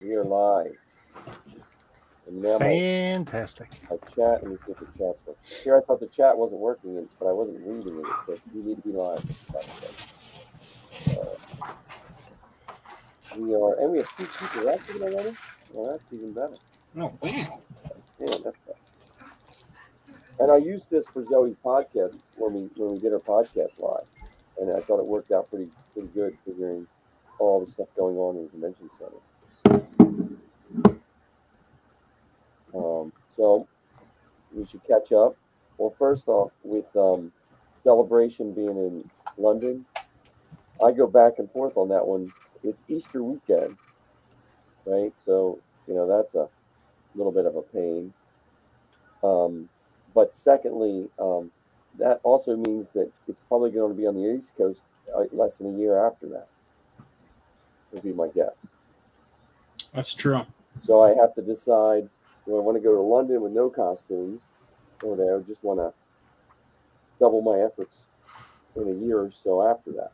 We are live. And now Fantastic. my chat, let me see if the chat's working. Here I thought the chat wasn't working, but I wasn't reading it. It said, you need to be live. We are, and we have 2 people. That's even already? Well, that's even better. Oh, wow. Man, that's better. And I used this for Zoe's podcast when we did our podcast live. And I thought it worked out pretty good, figuring all the stuff going on in the convention center. So we should catch up. Well, first off, with Celebration being in London, I go back and forth on that one. It's Easter weekend, right? So, that's a little bit of a pain. But secondly, that also means that it's probably going to be on the East Coast less than a year after that, would be my guess. That's true. So I have to decide, do I want to go to London with no costumes, or do I just want to double my efforts in a year or so after that?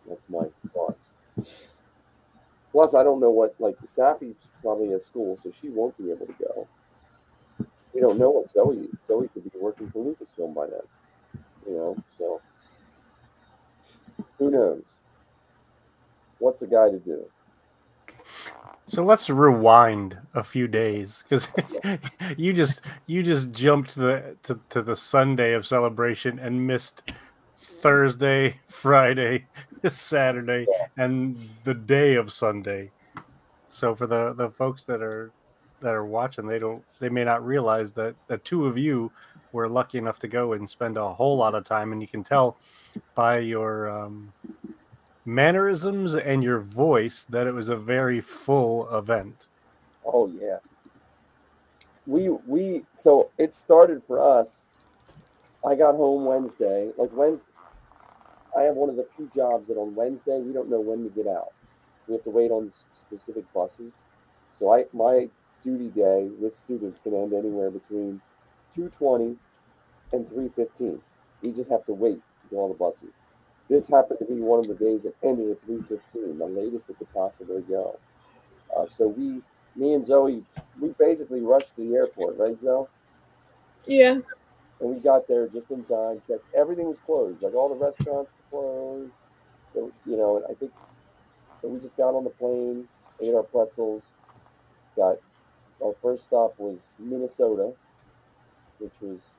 That's my thoughts. Plus, I don't know what, like, Safi's probably at school, so she won't be able to go. We don't know what Zoe could be working for Lucasfilm by then, so who knows? What's a guy to do? So let's rewind a few days, because you just jumped to the Sunday of Celebration and missed Thursday, Friday, Saturday, and the day of Sunday. So for the folks that are watching, they may not realize that the two of you were lucky enough to go and spend a whole lot of time, and you can tell by your mannerisms and your voice that it was a very full event. Oh yeah. So it started for us. I got home Wednesday. I have one of the few jobs that on Wednesday we don't know when to get out. We have to wait on specific buses. So my duty day with students can end anywhere between 2:20 and 3:15. We just have to wait until all the buses. This happened to be one of the days that ended at 3:15, the latest it could possibly go. So me and Zoe, we basically rushed to the airport, right, Zoe? Yeah. And we got there just in time. Everything was closed, like all the restaurants were closed. So, and I think so. We just got on the plane, ate our pretzels. Our first stop was Minnesota, which was,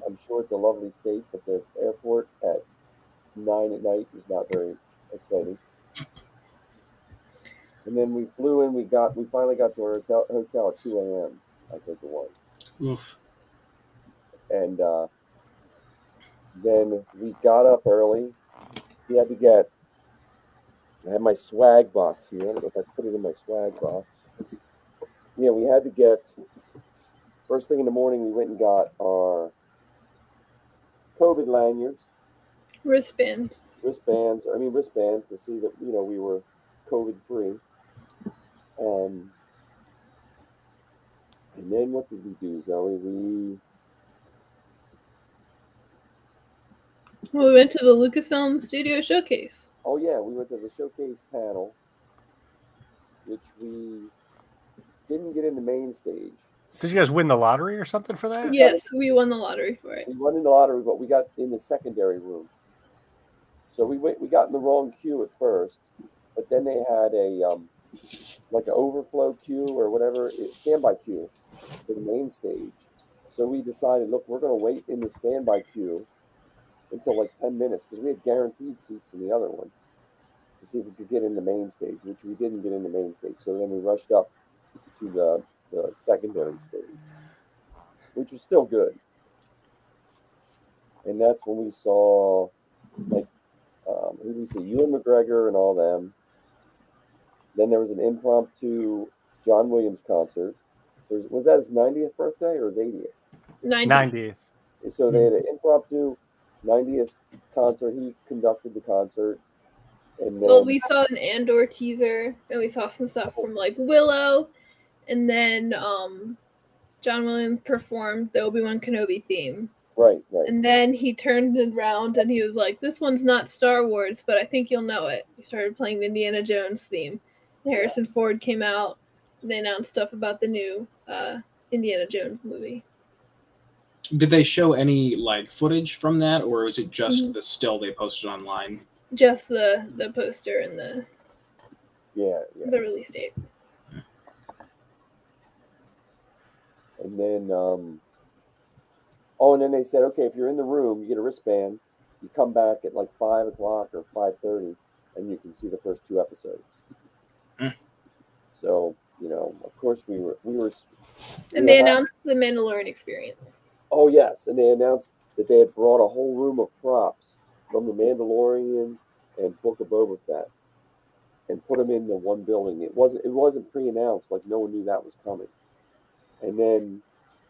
I'm sure it's a lovely state, but the airport at 9 at night was not very exciting. And then we flew in. We finally got to our hotel at 2 a.m. I think it was. Oof. And then we got up early. We had to get. I have my swag box here. I don't know if I put it in my swag box. Yeah, we had to get. First thing in the morning, we went and got our COVID lanyards. Wristbands to see that we were COVID free. And then what did we do, Zoe? We went to the Lucasfilm Studio Showcase. Oh yeah, we went to the showcase panel, which we didn't get in the main stage. Did you guys win the lottery or something for that? Yes, we won the lottery for it. We won in the lottery, but we got in the secondary room. So we got in the wrong queue at first, but then they had a like an overflow queue or whatever, standby queue for the main stage. So we decided, look, we're going to wait in the standby queue until like 10 minutes because we had guaranteed seats in the other one to see if we could get in the main stage, which we didn't get in the main stage. So then we rushed up to the secondary stage, which was still good. And that's when we saw, like, who did we see? Ewan McGregor and all them. Then there was an impromptu John Williams concert. Was that his 90th birthday or his 80th? 90th. So they had an impromptu 90th concert. He conducted the concert. And then, we saw an Andor teaser, and we saw some stuff from like Willow, and then John Williams performed the Obi-Wan Kenobi theme. Right. And then he turned around and he was like, "This one's not Star Wars, but I think you'll know it." He started playing the Indiana Jones theme. Harrison Ford came out. They announced stuff about the new Indiana Jones movie. Did they show any like footage from that, or was it just Mhm. the still they posted online? Just the poster and the release date. And then, and then they said, okay, if you're in the room, you get a wristband. You come back at like 5 o'clock or 5:30, and you can see the first 2 episodes. So, of course we were. And they announced the Mandalorian experience. Oh yes, and they announced that they had brought a whole room of props from the Mandalorian and Book of Boba Fett, and put them in the one building. It wasn't pre-announced, like no one knew that was coming. And then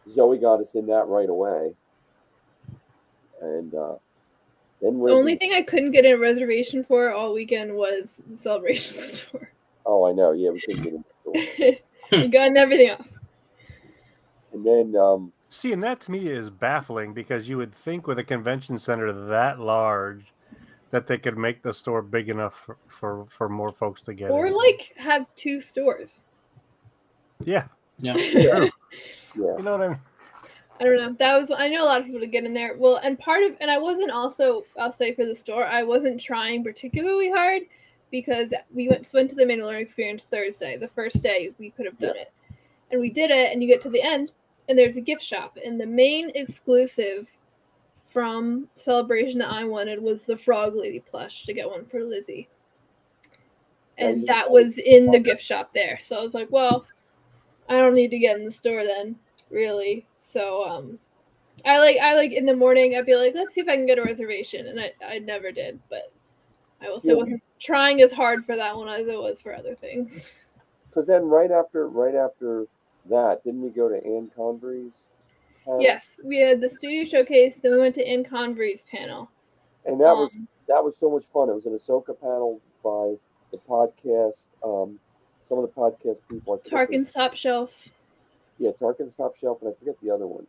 Zoe got us in that right away. And then the only thing I couldn't get a reservation for all weekend was the Celebration store. Oh, I know. Yeah, we couldn't get in the store. We got everything else. And then see, and that to me is baffling, because you would think with a convention center that large that they could make the store big enough for more folks to get or in. like have 2 stores. Yeah. Yeah. True. Yeah. You know what I mean? I don't know. I know a lot of people to get in there. Well, and I wasn't also, I'll say for the store, I wasn't trying particularly hard, because we went to the Mandalorian experience Thursday, the first day we could have done it. And we did it, and you get to the end, and there's a gift shop. And the main exclusive from Celebration that I wanted was the Frog Lady plush, to get one for Lizzie. And that was in the gift shop there. So I was like, well, I don't need to get in the store then, really. So I like in the morning I'd be like, let's see if I can get a reservation, and I never did, but I will say I wasn't trying as hard for that one as I was for other things. Because then right after that, didn't we go to Anne Convery's panel? Yes, we had the studio showcase, then we went to Anne Convery's panel. And that was so much fun. It was an Ahsoka panel by the podcast, some of the podcast people. Tarkin's Top Shelf. Yeah, Tarkin's Top Shelf, and I forget the other one.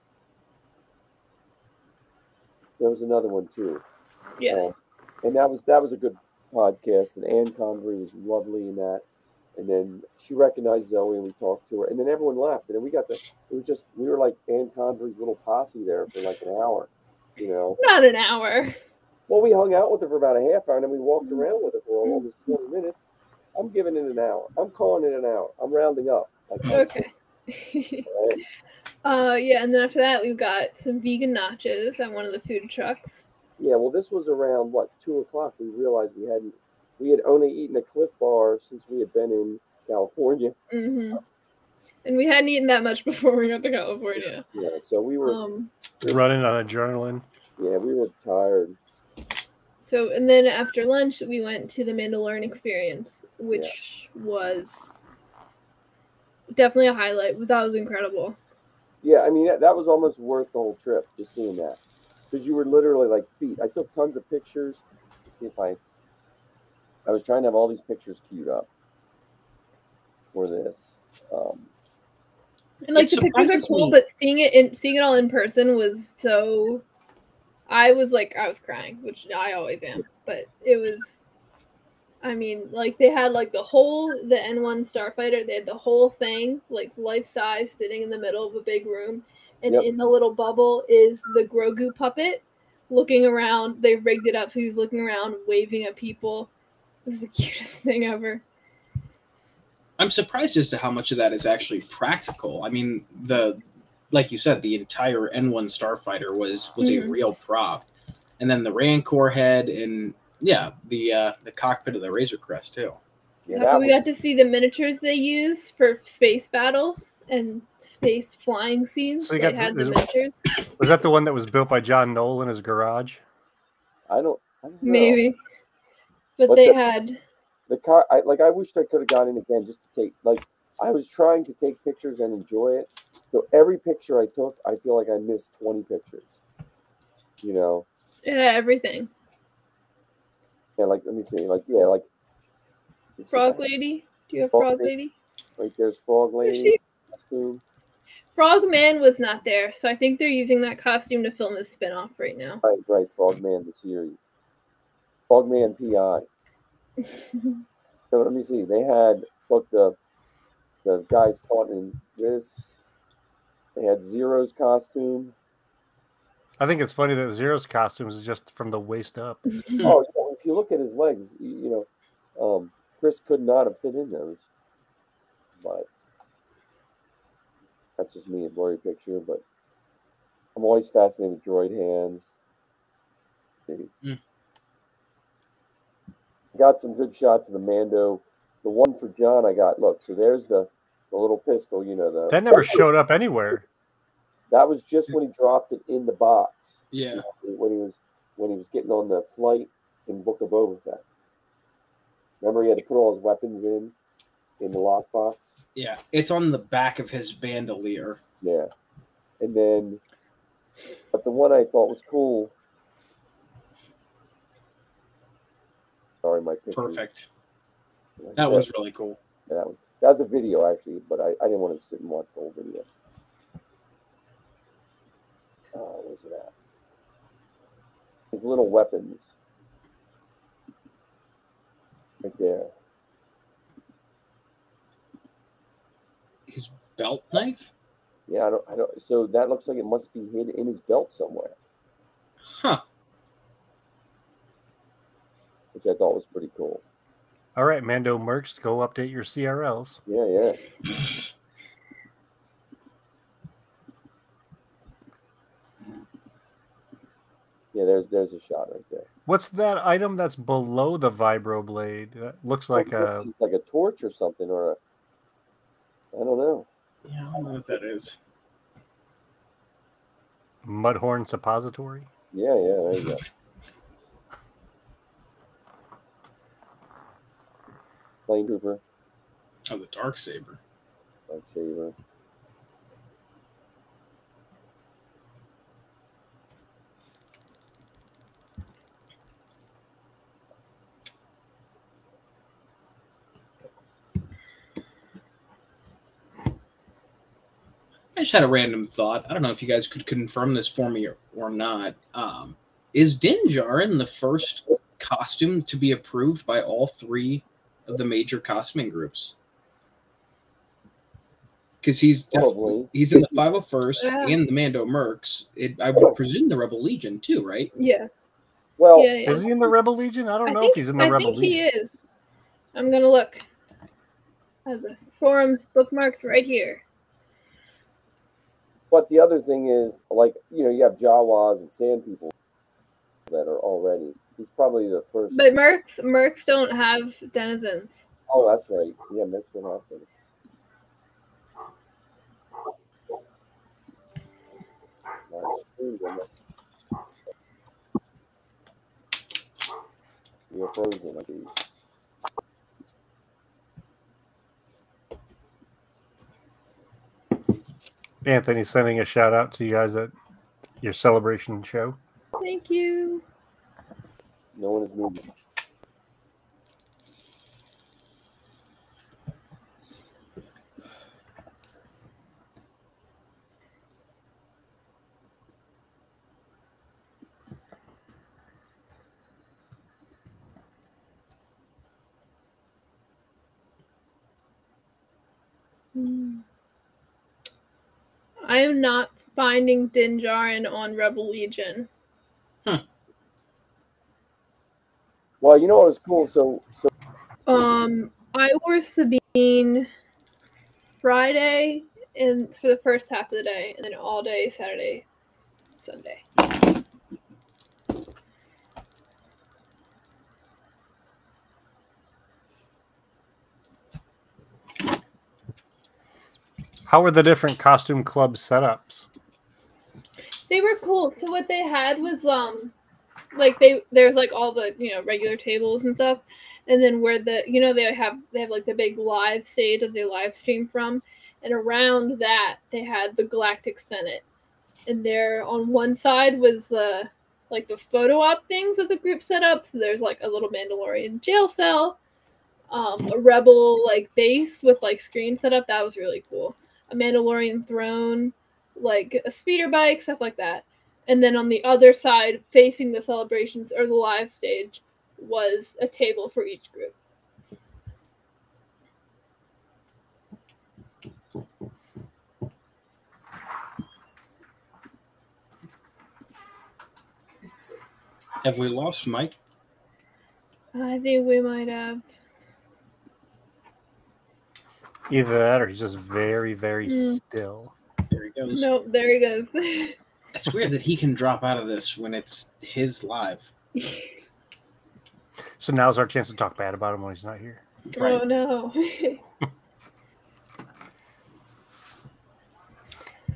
There was another one too. Yes. And that was a good podcast, and Anne Convery was lovely in that. And then she recognized Zoe, and we talked to her, and then everyone left, and then we were like Anne Convery's little posse there for like an hour, Not an hour. Well, we hung out with her for about a half hour, and then we walked around with her for almost 20 minutes. I'm giving it an hour. I'm calling it an hour. I'm rounding up. Okay. Yeah, and then after that, we've got some vegan nachos at one of the food trucks. Yeah, well, this was around 2 o'clock. We realized we had only eaten a Cliff Bar since we had been in California. Mm-hmm. So. And we hadn't eaten that much before we got to California. Yeah, so we were running on adrenaline. Yeah, we were tired. So, and then after lunch, we went to the Mandalorian experience, which was definitely a highlight. That was incredible. Yeah, I mean, that was almost worth the whole trip, just seeing that. Because you were literally like feet. I took tons of pictures. Let's see if I was trying to have all these pictures queued up for this. And like the pictures are cool, but seeing it all in person was so. I was crying, which I always am, but it was. I mean, like they had like the N1 Starfighter. They had the whole thing, like life size, sitting in the middle of a big room, and in the little bubble is the Grogu puppet, looking around. They rigged it up so he's looking around, waving at people. It was the cutest thing ever. I'm surprised as to how much of that is actually practical. I mean, like you said, the entire N1 Starfighter was a real prop, and then the Rancor head and the cockpit of the Razor Crest too. Yeah, we got to see the miniatures they used for space battles and space flying scenes. So had the miniatures. Was that the one that was built by John Knoll in his garage? I don't know. Maybe, but they had. The car, I wished I could have gone in again just to take, I was trying to take pictures and enjoy it. So every picture I took, I feel like I missed 20 pictures. It had everything. Yeah, let me see. Frog Lady? Do you have Frog Lady? Right, there's Frog Lady. Costume. Frog Man was not there, so I think they're using that costume to film a spinoff right now. Right, Frog Man, the series. Frog Man PI. So let me see. They had Look, the guys caught in this. They had Zero's costume. I think it's funny that Zero's costumes is just from the waist up. Oh, if you look at his legs, Chris could not have fit in those. But that's just me, a blurry picture. But I'm always fascinated with droid hands. Got some good shots of the Mando. The one for John I got. Look, so there's the little pistol. That never showed up anywhere. That was just when he dropped it in the box. Yeah. When he was getting on the flight in Book of Boba Fett. Remember, he had to put all his weapons in the lockbox. Yeah, it's on the back of his bandolier. Yeah, and then, but the one I thought was cool. Sorry, my picture. Perfect. That was really cool. Yeah, that was a video actually, but I didn't want to sit and watch the whole video. Where's it at? His little weapons. Right there. His belt knife? Yeah, I don't. So that looks like it must be hid in his belt somewhere. Huh. Which I thought was pretty cool. All right, Mando Mercs, go update your CRLs. Yeah. Yeah, there's a shot right there. What's that item that's below the vibroblade? That looks like a torch or something, or I don't know. Yeah, I don't know what that is. Mudhorn suppository. Yeah, there you go. Flame Trooper. Oh, the Darksaber. Darksaber. I just had a random thought. I don't know if you guys could confirm this for me or not. Is Din Djarin the first costume to be approved by all three of the major costuming groups? Because he's in the 501st and the Mando Mercs. I would presume the Rebel Legion too, right? Yes. Well, yeah. Is he in the Rebel Legion? I don't know if he's in the Rebel Legion. I think he is. I'm gonna look. I have the forums bookmarked right here. But the other thing is, like, you have Jawas and Sand People that are already. He's probably the first. But Mercs don't have denizens. Oh, that's right. Yeah, Mercs don't have denizens. You're frozen, I see. Anthony sending a shout out to you guys at your celebration show. Thank you. No one is moving. I am not finding Din Djarin on Rebel Legion. Well, you know what was cool? So I wore Sabine Friday for the first half of the day, and then all day Saturday, Sunday. How were the different costume club setups? They were cool. So what they had was there's like all the regular tables and stuff, and then where they have like the big live stage that they live stream from, and around that they had the Galactic Senate, and there on one side was the photo op things that the group set up. So there's like a little Mandalorian jail cell, a Rebel base with screen set up. That was really cool. A Mandalorian throne, like a speeder bike, stuff like that. And then on the other side, facing the celebrations or the live stage, was a table for each group. Have we lost Mike? I think we might have. Either that or he's just very, very still. There he goes. Nope, there he goes. It's weird that he can drop out of this when it's his live. So now's our chance to talk bad about him when he's not here. Right. Oh no.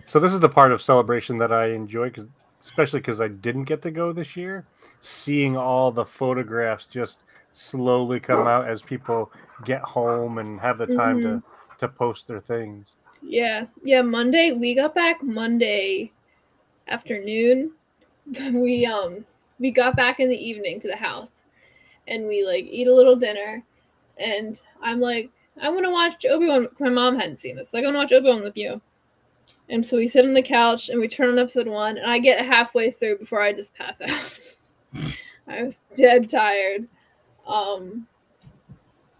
So this is the part of Celebration that I enjoy, especially because I didn't get to go this year. Seeing all the photographs just slowly come out as people get home and have the time to post their things. Yeah. Monday, we got back Monday afternoon. We got back in the evening to the house, and we like eat a little dinner, and I'm like, I want to watch Obi-Wan. My mom hadn't seen this, so I want to watch Obi-Wan with you. And so we sit on the couch and we turn on episode 1, and I get halfway through before I just pass out. I was dead tired. And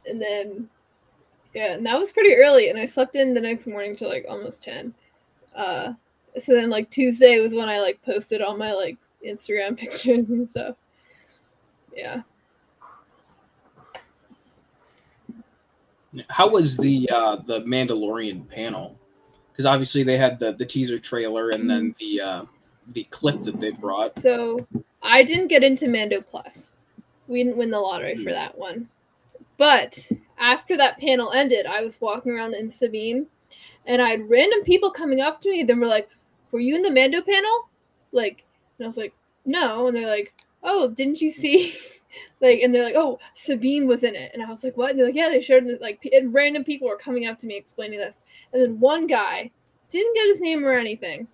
then, yeah, and that was pretty early, and I slept in the next morning till like almost 10. So then like Tuesday was when I like posted all my like Instagram pictures and stuff. Yeah. How was the Mandalorian panel? Because obviously they had the teaser trailer and then the clip that they brought. So I didn't get into Mando Plus. We didn't win the lottery for that one. But after that panel ended, I was walking around in Sabine, and I had random people coming up to me. Then were like, "Were you in the Mando panel?" Like, and I was like, "No." And they're like, "Oh, didn't you see?" Like, and they're like, "Oh, Sabine was in it." And I was like, "What?" And they're like, "Yeah, they showed it." Like, and random people were coming up to me explaining this. And then one guy, didn't get his name or anything.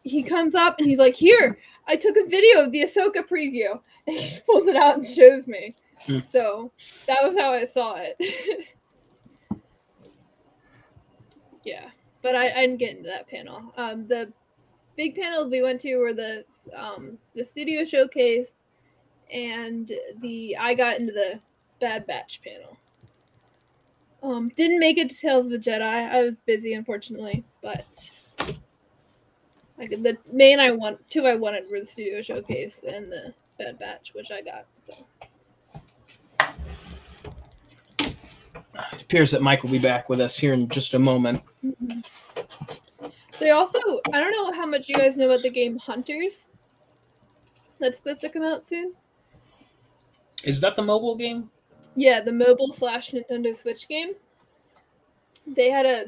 He comes up and he's like, "Here, I took a video of the Ahsoka preview." And he pulls it out and shows me. So that was how I saw it. Yeah, but I didn't get into that panel. The big panels we went to were the studio showcase, and I got into the Bad Batch panel. Didn't make it to Tales of the Jedi. I was busy, unfortunately, but the main I wanted were the studio showcase and the Bad Batch, which I got. So it appears that Mike will be back with us here in just a moment. Mm-hmm. They also, I don't know how much you guys know about the game Hunters. That's supposed to come out soon. Is that the mobile game? Yeah, the mobile / Nintendo Switch game. They had a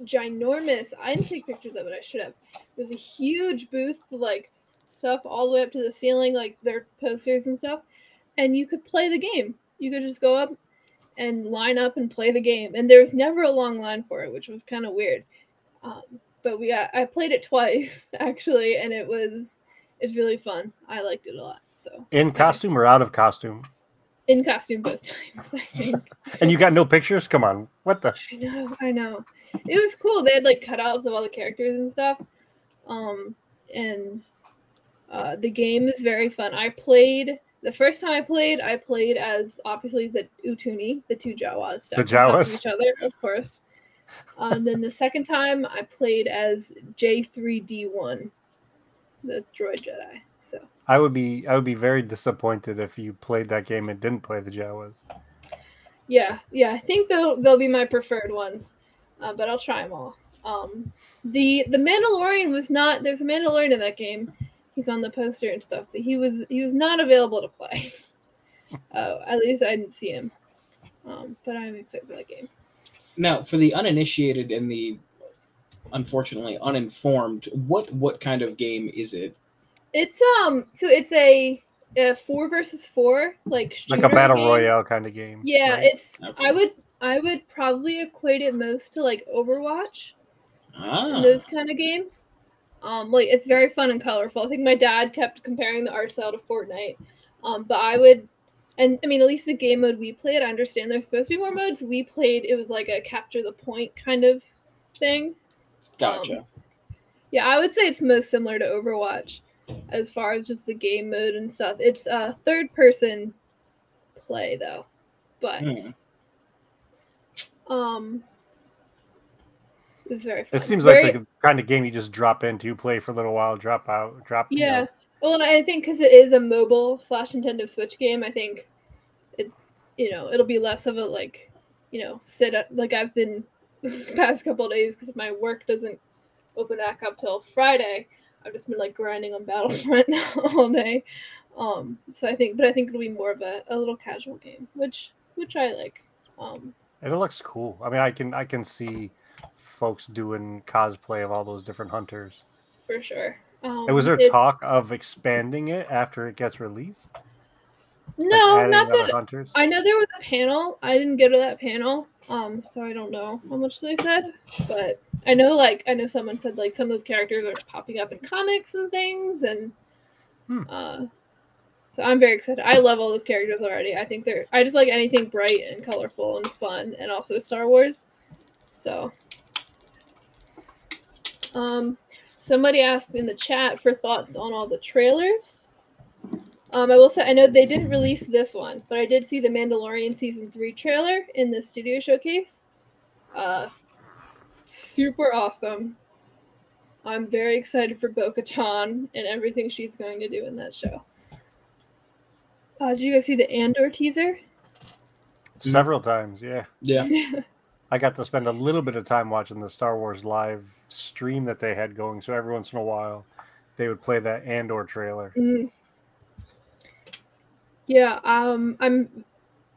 ginormous. I didn't take pictures of it. I should have. It was a huge booth with like stuff all the way up to the ceiling, like their posters and stuff. And you could play the game. You could just go up and line up and play the game. And there was never a long line for it, which was kind of weird. But I played it twice actually, and it's really fun. I liked it a lot. So in costume or out of costume? In costume both times, I think. And you got no pictures? Come on, what the? I know. It was cool. They had like cutouts of all the characters and stuff. And the game is very fun. The first time I played as obviously the Utuni, the two Jawas. The Jawas. Each other, of course. Then the second time I played as J3D1, the droid Jedi. So I would be very disappointed if you played that game and didn't play the Jawas. Yeah. I think they'll be my preferred ones, but I'll try them all. The Mandalorian was not. There's a Mandalorian in that game. He's on the poster and stuff, but he was not available to play. At least I didn't see him. But I'm excited for that game. Now, for the uninitiated and the unfortunately uninformed, what kind of game is it? It's so it's a 4 versus 4 like a battle game. royale kind of game. Yeah, right? it's okay. I would probably equate it most to like Overwatch. And those kind of games. Like it's very fun and colorful. I think my dad kept comparing the art style to Fortnite. But I would, and I mean, at least the game mode we played, I understand there's supposed to be more modes. We played, it was like a capture the point kind of thing. Gotcha. Yeah, I would say it's most similar to Overwatch as far as just the game mode and stuff. It's a third person play though. But it's very fun. It seems like the kind of game you just drop into, play for a little while, drop out, drop. Yeah. Well, and I think because it is a mobile / Nintendo Switch game, I think it's it'll be less of a like sit up like I've been the past couple of days because my work doesn't open back up till Friday. I've just been like grinding on Battlefront all day. So I think it'll be more of a little casual game, which I like. It looks cool. I mean, I can see folks doing cosplay of all those different hunters. For sure. And was there talk of expanding it after it gets released? No, like not that. Hunters? I know there was a panel. I didn't go to that panel, so I don't know how much they said. But I know someone said like some of those characters are popping up in comics and things, and so I'm very excited. I love all those characters already. I just like anything bright and colorful and fun, and also Star Wars. So, somebody asked in the chat for thoughts on all the trailers. I will say, I know they didn't release this one, but I did see the Mandalorian Season 3 trailer in the studio showcase. Super awesome. I'm very excited for Bo-Katan and everything she's going to do in that show. Did you guys see the Andor teaser? Several times, yeah. Yeah. I got to spend a little bit of time watching the Star Wars live stream that they had going, so every once in a while they would play that Andor trailer. Mm-hmm. Yeah, I'm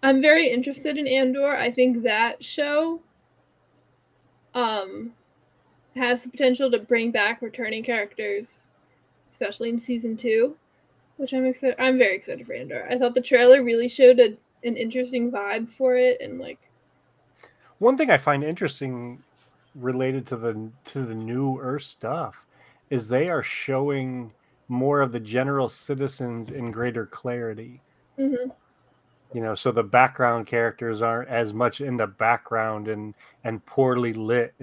very interested in Andor. I think that show has the potential to bring back returning characters, especially in season 2, which I'm excited. I'm very excited for Andor. I thought the trailer really showed an interesting vibe for it, and like one thing I find interesting related to the new Earth stuff is they are showing more of the general citizens in greater clarity. Mm-hmm. So the background characters aren't as much in the background and poorly lit.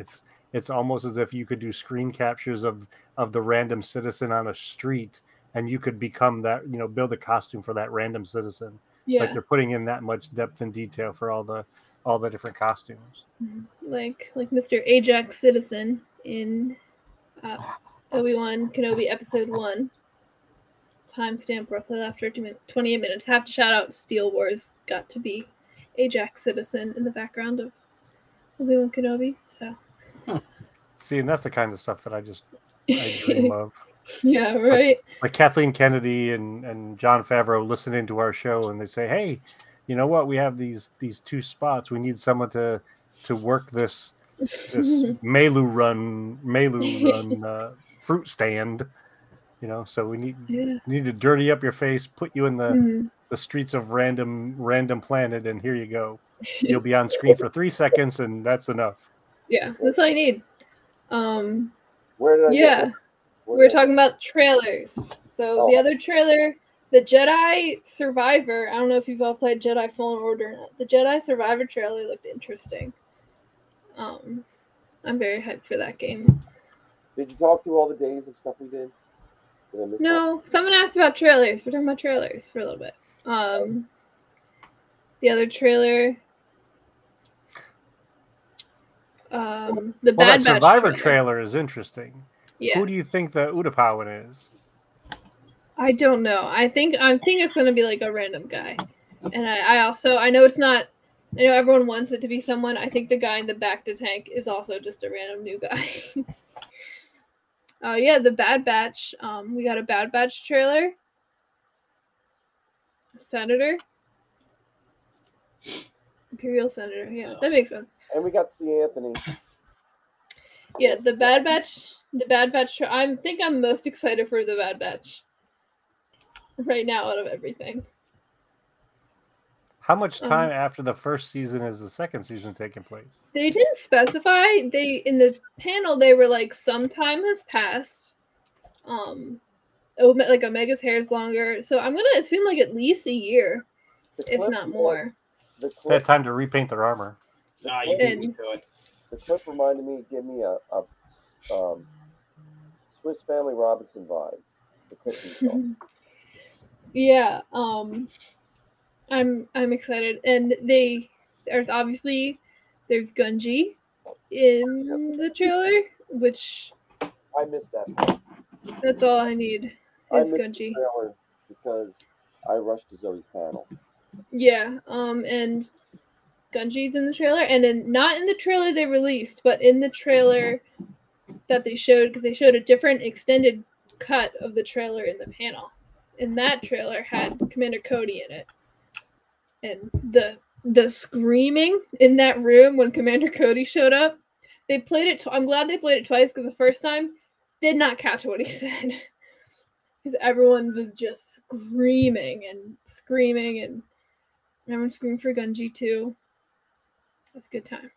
It's almost as if you could do screen captures of the random citizen on a street, and you could become that, build a costume for that random citizen. Yeah. Like they're putting in that much depth and detail for all the different costumes. Like Mr. Ajax Citizen in Obi-Wan Kenobi Episode 1. Timestamp roughly after 28 minutes. Have to shout out Steel Wars got to be Ajax Citizen in the background of Obi-Wan Kenobi. So see, and that's the kind of stuff that I dream of. Yeah, right. Like Kathleen Kennedy and Jon Favreau listening to our show, and they say, "Hey, you know what? We have these 2 spots. We need someone to work this Melu run fruit stand. So we need to dirty up your face, put you in the streets of random planet, and here you go. You'll be on screen for 3 seconds, and that's enough." Yeah, that's all I need. Where did I get it? We're talking about trailers. So the other trailer, the Jedi Survivor. I don't know if you've all played Jedi Fallen Order or not. The Jedi Survivor trailer looked interesting. I'm very hyped for that game. Did you talk through all the days of stuff we did? No, someone asked about trailers. We're talking about trailers for a little bit. The other trailer, the Bad Batch Survivor trailer is interesting. Yes. Who do you think the Utapawan is? I don't know. I think it's going to be like a random guy, and I know it's not. I know everyone wants it to be someone. I think the guy in the back to tank is also just a random new guy. Yeah, the Bad Batch. We got a Bad Batch trailer. Senator. Imperial Senator. Yeah, that makes sense. And we got to see Anthony. Yeah, the Bad Batch. The Bad Batch. I think I'm most excited for the Bad Batch right now out of everything. How much time after the first season is the second season taking place? They didn't specify. In the panel they were like some time has passed. Like Omega's hair is longer, so I'm gonna assume like at least a year, if not more. They had time to repaint their armor. Nah, you beat me to it. The clip reminded me, give me a Swiss Family Robinson vibe. The clip you saw. Yeah, I'm excited, and there's Gunji in the trailer, which I missed that part. That's all I need. I is missed Gunji. the trailer because I rushed to Zoe's panel. Yeah, and Gunji's in the trailer, and not in the trailer they released, but in the trailer that they showed, because they showed a different extended cut of the trailer in the panel. And that trailer had Commander Cody in it. And the screaming in that room when Commander Cody showed up, they played it. I'm glad they played it twice, because the first time did not catch what he said. Because everyone was just screaming, and everyone screamed for Gunji too. That's a good time.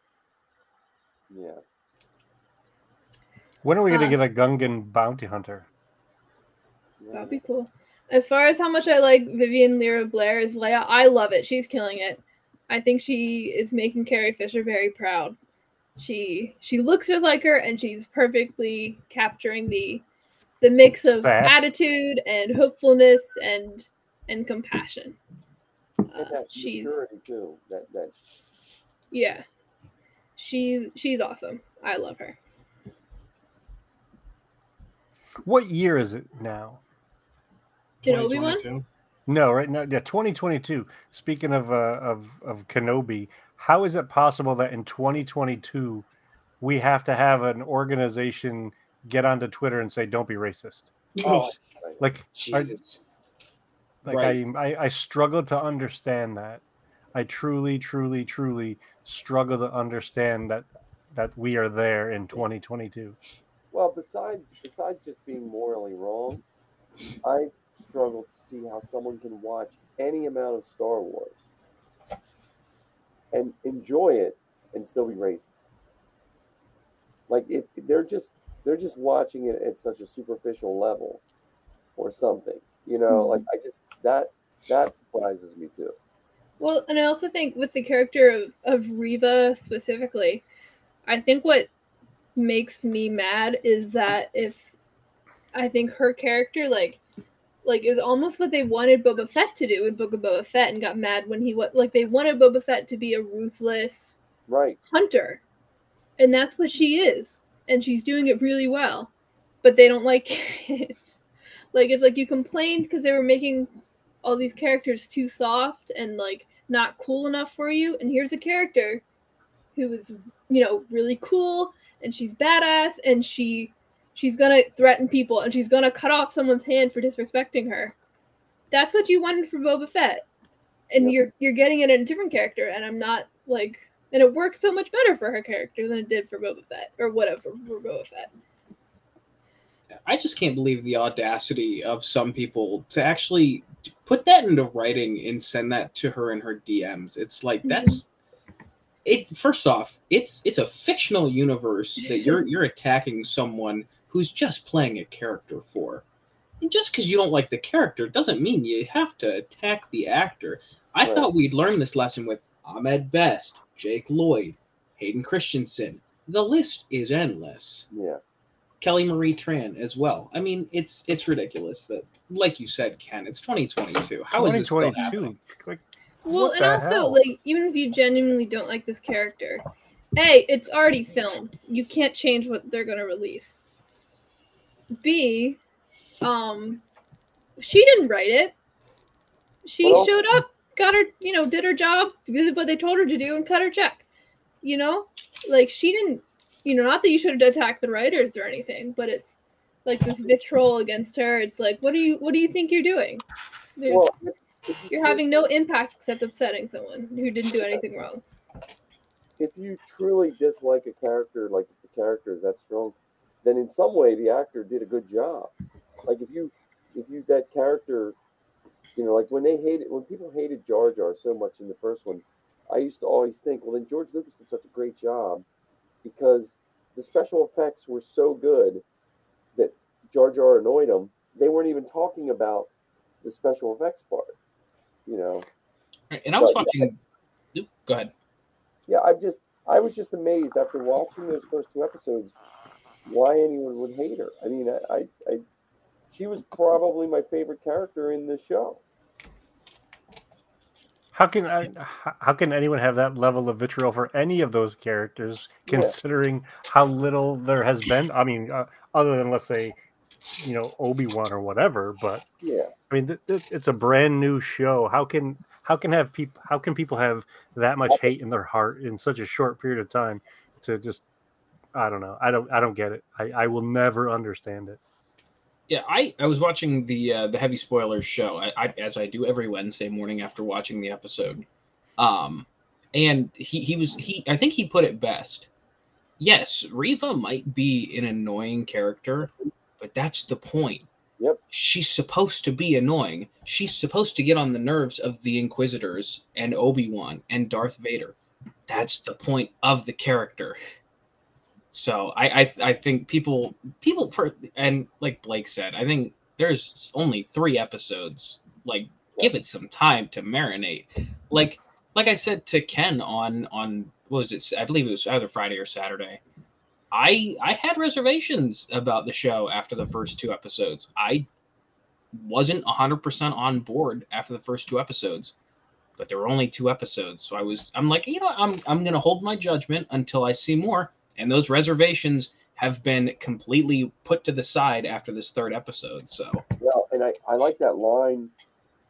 Yeah. When are we gonna get a Gungan bounty hunter? That'd be cool. As far as how much I like Vivian Lyra Blair as Leia, I love it. She's killing it. I think she is making Carrie Fisher very proud. She looks just like her, and she's perfectly capturing the mix of Sass. attitude and hopefulness and compassion. And that maturity too. That. Yeah, she's awesome. I love her. What year is it now? In Obi-Wan? No, right now, yeah, 2022. Speaking of Kenobi, how is it possible that in 2022 we have to have an organization get onto Twitter and say, "Don't be racist"? Oh, like, Jesus. I struggle to understand that. I truly struggle to understand that we are there in 2022. Well, besides just being morally wrong, I struggle to see how someone can watch any amount of Star Wars and enjoy it and still be racist. Like they're just watching it at such a superficial level or something. You know, like I just that surprises me too. Well, and I also think with the character of Reva specifically, I think what makes me mad is that if I think her character like is almost what they wanted Boba Fett to do in Book of Boba Fett, and got mad when he they wanted Boba Fett to be a ruthless hunter, and that's what she is, and she's doing it really well, but they don't like it. Like it's like you complained because they were making all these characters too soft and like not cool enough for you, and here's a character who is really cool, and she's badass, and she's gonna threaten people, and she's gonna cut off someone's hand for disrespecting her. That's what you wanted for Boba Fett, and you're getting it in a different character, and I'm not like, and it works so much better for her character than it did for Boba Fett, or whatever for Boba Fett. I just can't believe the audacity of some people to actually put that into writing and send that to her in her DMs. It's like that's it. First off, it's a fictional universe that you're attacking someone who's just playing a character for. And just because you don't like the character doesn't mean you have to attack the actor. I thought we'd learn this lesson with Ahmed Best, Jake Lloyd, Hayden Christensen. The list is endless. Yeah. Kelly Marie Tran as well. I mean, it's ridiculous that, like you said, Ken, it's 2022. How is this still happening? Well, and also, like, even if you genuinely don't like this character, A, it's already filmed. You can't change what they're going to release. B, she didn't write it. She showed up, got her, did her job, did what they told her to do, and cut her check. Like, she didn't, not that you should have attacked the writers or anything, but it's like this vitriol against her. It's like, what do you think you're doing? You're having no impact except upsetting someone who didn't do anything wrong. If you truly dislike a character, like if the character is that strong, then in some way the actor did a good job. Like if you that character, like when people hated Jar Jar so much in the first one, I used to always think, well, then George Lucas did such a great job because the special effects were so good that Jar Jar annoyed them. They weren't even talking about the special effects part. And I was watching. Go ahead. Yeah, I was just amazed after watching those first two episodes why anyone would hate her. I mean, she was probably my favorite character in the show. How can anyone have that level of vitriol for any of those characters, considering how little there has been? I mean, other than, let's say, Obi-Wan or whatever. But Yeah. I mean, it's a brand new show. How can people have that much hate in their heart in such a short period of time? To just, I don't know. I don't get it. I will never understand it. Yeah, I was watching the Heavy Spoilers show, as I do every Wednesday morning after watching the episode. And he I think he put it best. Yes, Reva might be an annoying character, but that's the point. Yep. She's supposed to be annoying. She's supposed to get on the nerves of the Inquisitors and Obi-Wan and Darth Vader. That's the point of the character. So I think people and like Blake said, I think there's only 3 episodes. Like, give it some time to marinate. Like I said to Ken on what was it? I believe it was either Friday or Saturday. I had reservations about the show after the first 2 episodes. I wasn't 100% on board after the first 2 episodes, but there were only 2 episodes, so I'm like, I'm gonna hold my judgment until I see more. And those reservations have been completely put to the side after this 3rd episode. So Well, and I like that line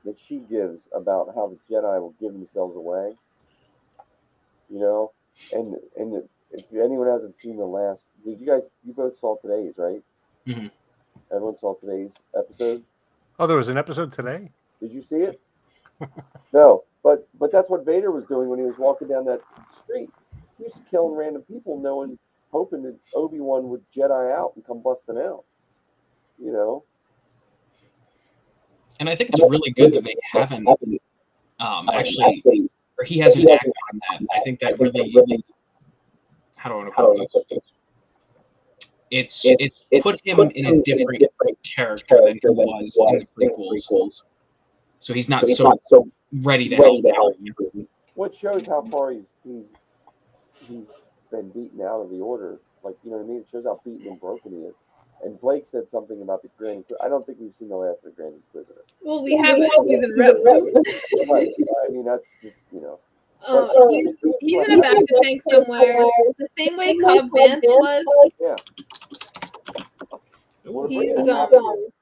that she gives about how the Jedi will give themselves away. And if anyone hasn't seen the last, you both saw today's, right? Mm-hmm. Everyone saw today's episode. Oh, there was an episode today? Did you see it? No, but that's what Vader was doing when he was walking down that street. He was killing random people, hoping that Obi-Wan would Jedi out and come busting out. And I think it's really good that they haven't actually, or he hasn't acted on that. I think that really, how do I want to put this? It's put him in a different character than he was in the prequels. So he's not so ready to help everyone. What shows how far he's been beaten out of the Order. Like, you know what I mean? It shows how beaten and broken he is. And Blake said something about the Grand Inquisitor. I don't think we've seen the last of the Grand Inquisitor. Well, we haven't. He's in Rebels. Right. I mean, that's just, He's in a back to tank somewhere. The same way Cobb Vanth was. Yeah. He's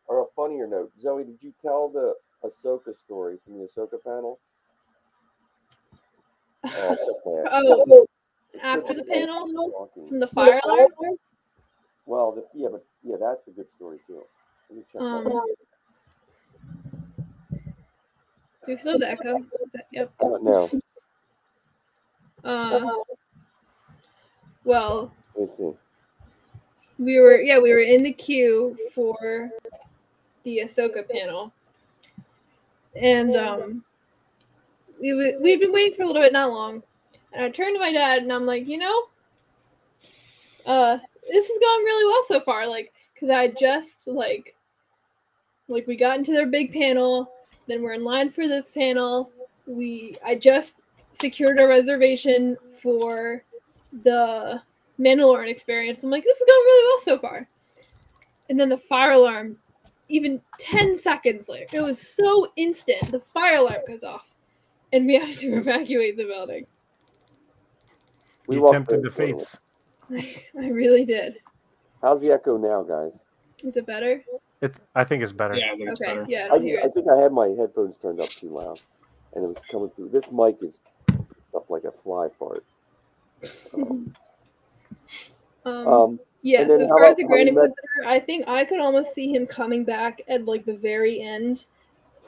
Or a funnier note, Zoe, did you tell the Ahsoka story from the Ahsoka panel? Oh, after the panel from the fire alarm. Well, that's a good story too. Let me check that out. Do you still have the echo? Yep. No. Well, Let me see. we were in the queue for the Ahsoka panel, and we'd been waiting for a little bit, not long. And I turned to my dad and I'm like, this is going really well so far. Like, because I just like we got into their big panel, then we're in line for this panel. I just secured a reservation for the Mandalorian experience. I'm like, this is going really well so far. And then the fire alarm, even 10 seconds later, it was so instant. The fire alarm goes off, and we have to evacuate the building. You tempted the fates. I really did. How's the echo now, guys? Is it better? I think it's better. Yeah, I think it's better. Yeah, I think I had my headphones turned up too loud, and it was coming through. This mic is up like a fly fart. Yeah, so as far as the Grand Inquisitor, I think I could almost see him coming back at like the very end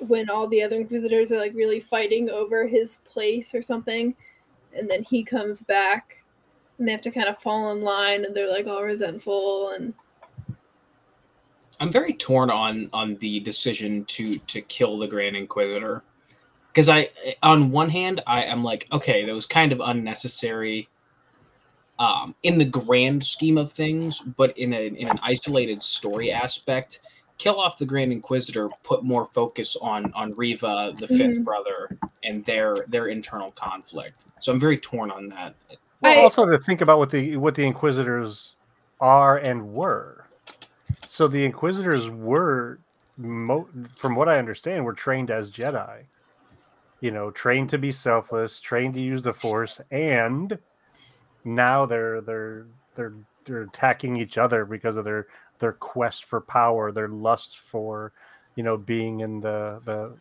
when all the other Inquisitors are like really fighting over his place or something, and then he comes back and they have to kind of fall in line and they're like all resentful. And I'm very torn on the decision to kill the Grand Inquisitor, because on one hand I'm like, okay, that was kind of unnecessary in the grand scheme of things, but in an isolated story aspect, kill off the Grand Inquisitor, put more focus on Reva, the fifth brother, and their internal conflict. So I'm very torn on that. Well, also to think about what the Inquisitors are and were. So the Inquisitors were, from what I understand, were trained as Jedi. Trained to be selfless, trained to use the Force, and now they're attacking each other because of their quest for power, their lust for, being in the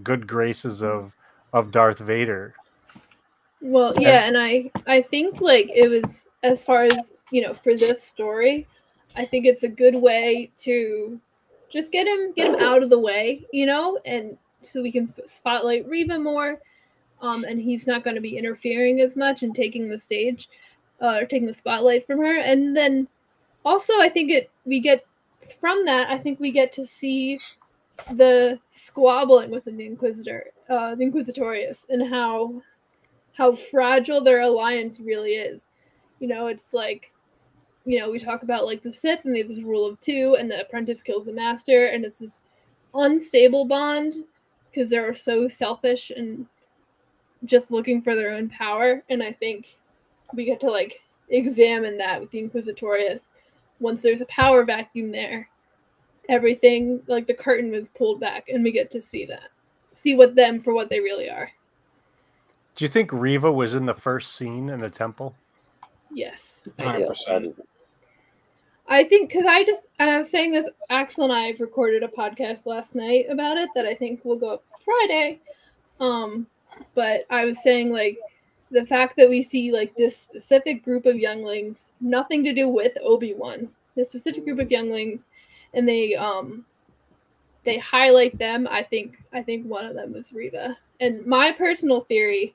good graces of Darth Vader. Well, yeah, and I think like it was, as far as for this story, I think it's a good way to just get him out of the way, and so we can spotlight Reva more, and he's not going to be interfering as much and taking the stage, or taking the spotlight from her. And then also I think we get to see the squabbling within the Inquisitorius, and how fragile their alliance really is. It's like, we talk about like the Sith, and they have this rule of two, and the apprentice kills the master, and it's this unstable bond because they're so selfish and just looking for their own power. And I think we get to like examine that with the Inquisitorius. Once there's a power vacuum there, everything, like the curtain was pulled back, and we get to see what them for what they really are. Do you think Reva was in the first scene in the temple? Yes, 100%. I think, because I was saying this, Axel and I recorded a podcast last night about it that I think will go up Friday. But I was saying, like, the fact that we see like this specific group of younglings, nothing to do with Obi-Wan, this specific group of younglings, and they highlight them. I think one of them was Reva. And my personal theory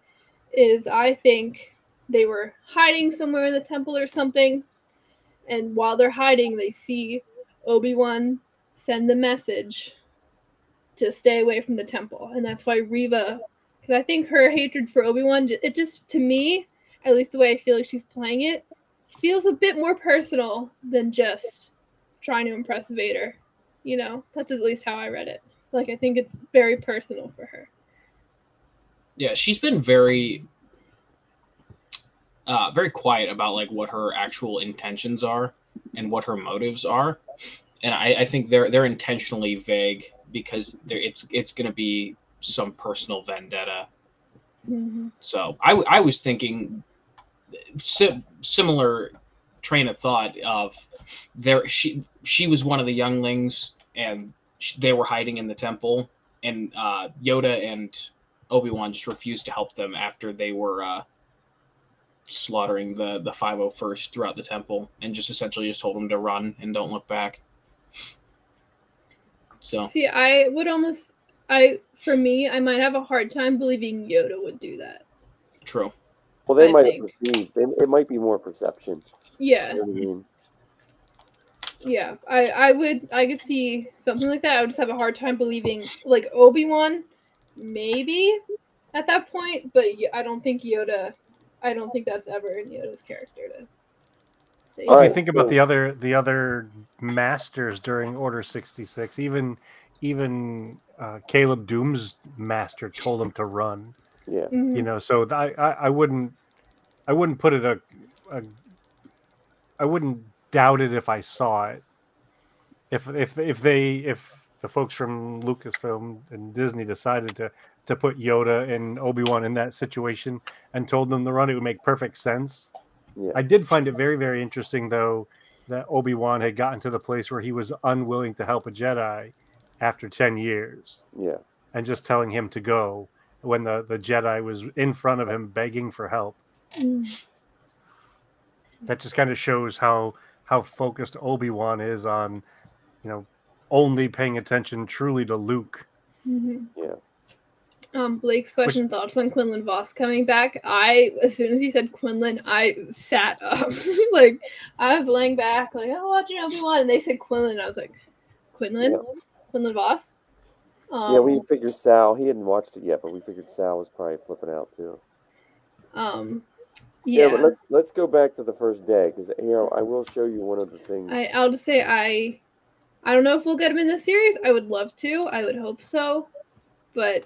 is I think they were hiding somewhere in the temple or something, and while they're hiding, they see Obi-Wan send the message to stay away from the temple, and that's why Reva, because I think her hatred for Obi-Wan, it just, to me, at least the way I feel like she's playing it, feels a bit more personal than just trying to impress Vader. That's at least how I read it. Like, I think it's very personal for her. Yeah, she's been very very quiet about like what her actual intentions are and what her motives are, and I think they're intentionally vague because it's going to be some personal vendetta. Mm-hmm. So I was thinking similar train of thought of she was one of the younglings, and they were hiding in the temple, and Yoda and Obi-Wan just refused to help them after they were slaughtering the 501st throughout the temple, and just essentially just told them to run and don't look back. So see, for me, I might have a hard time believing Yoda would do that. True. Well, they might have perceived. It might be more perception. Yeah. You know what I mean? Yeah, I could see something like that. I would just have a hard time believing, like, Obi-Wan, maybe at that point, but I don't think that's ever in Yoda's character to say. If you think about the other masters during Order 66, even Caleb Doom's master told him to run. Yeah. Mm-hmm. So I wouldn't put it I wouldn't doubt it if I saw it. If the folks from Lucasfilm and Disney decided to put Yoda and Obi-Wan in that situation and told them to run, it would make perfect sense. Yeah. I did find it very, very interesting, though, that Obi-Wan had gotten to the place where he was unwilling to help a Jedi after 10 years. Yeah. And just telling him to go when the Jedi was in front of him begging for help. Mm. That just kind of shows how focused Obi-Wan is on, only paying attention truly to Luke. Mm-hmm. Yeah. Blake's question: thoughts on Quinlan Voss coming back? As soon as he said Quinlan, I sat up. Like, I was laying back, like, oh, watching Obi-Wan, and they said Quinlan. I was like, Quinlan? Yeah. Quinlan Voss? Yeah, we figured Sal. He hadn't watched it yet, but we figured Sal was probably flipping out too. Yeah, but let's go back to the first day, because I will show you one of the things. I'll just say I don't know if we'll get him in this series. I would love to. I would hope so. But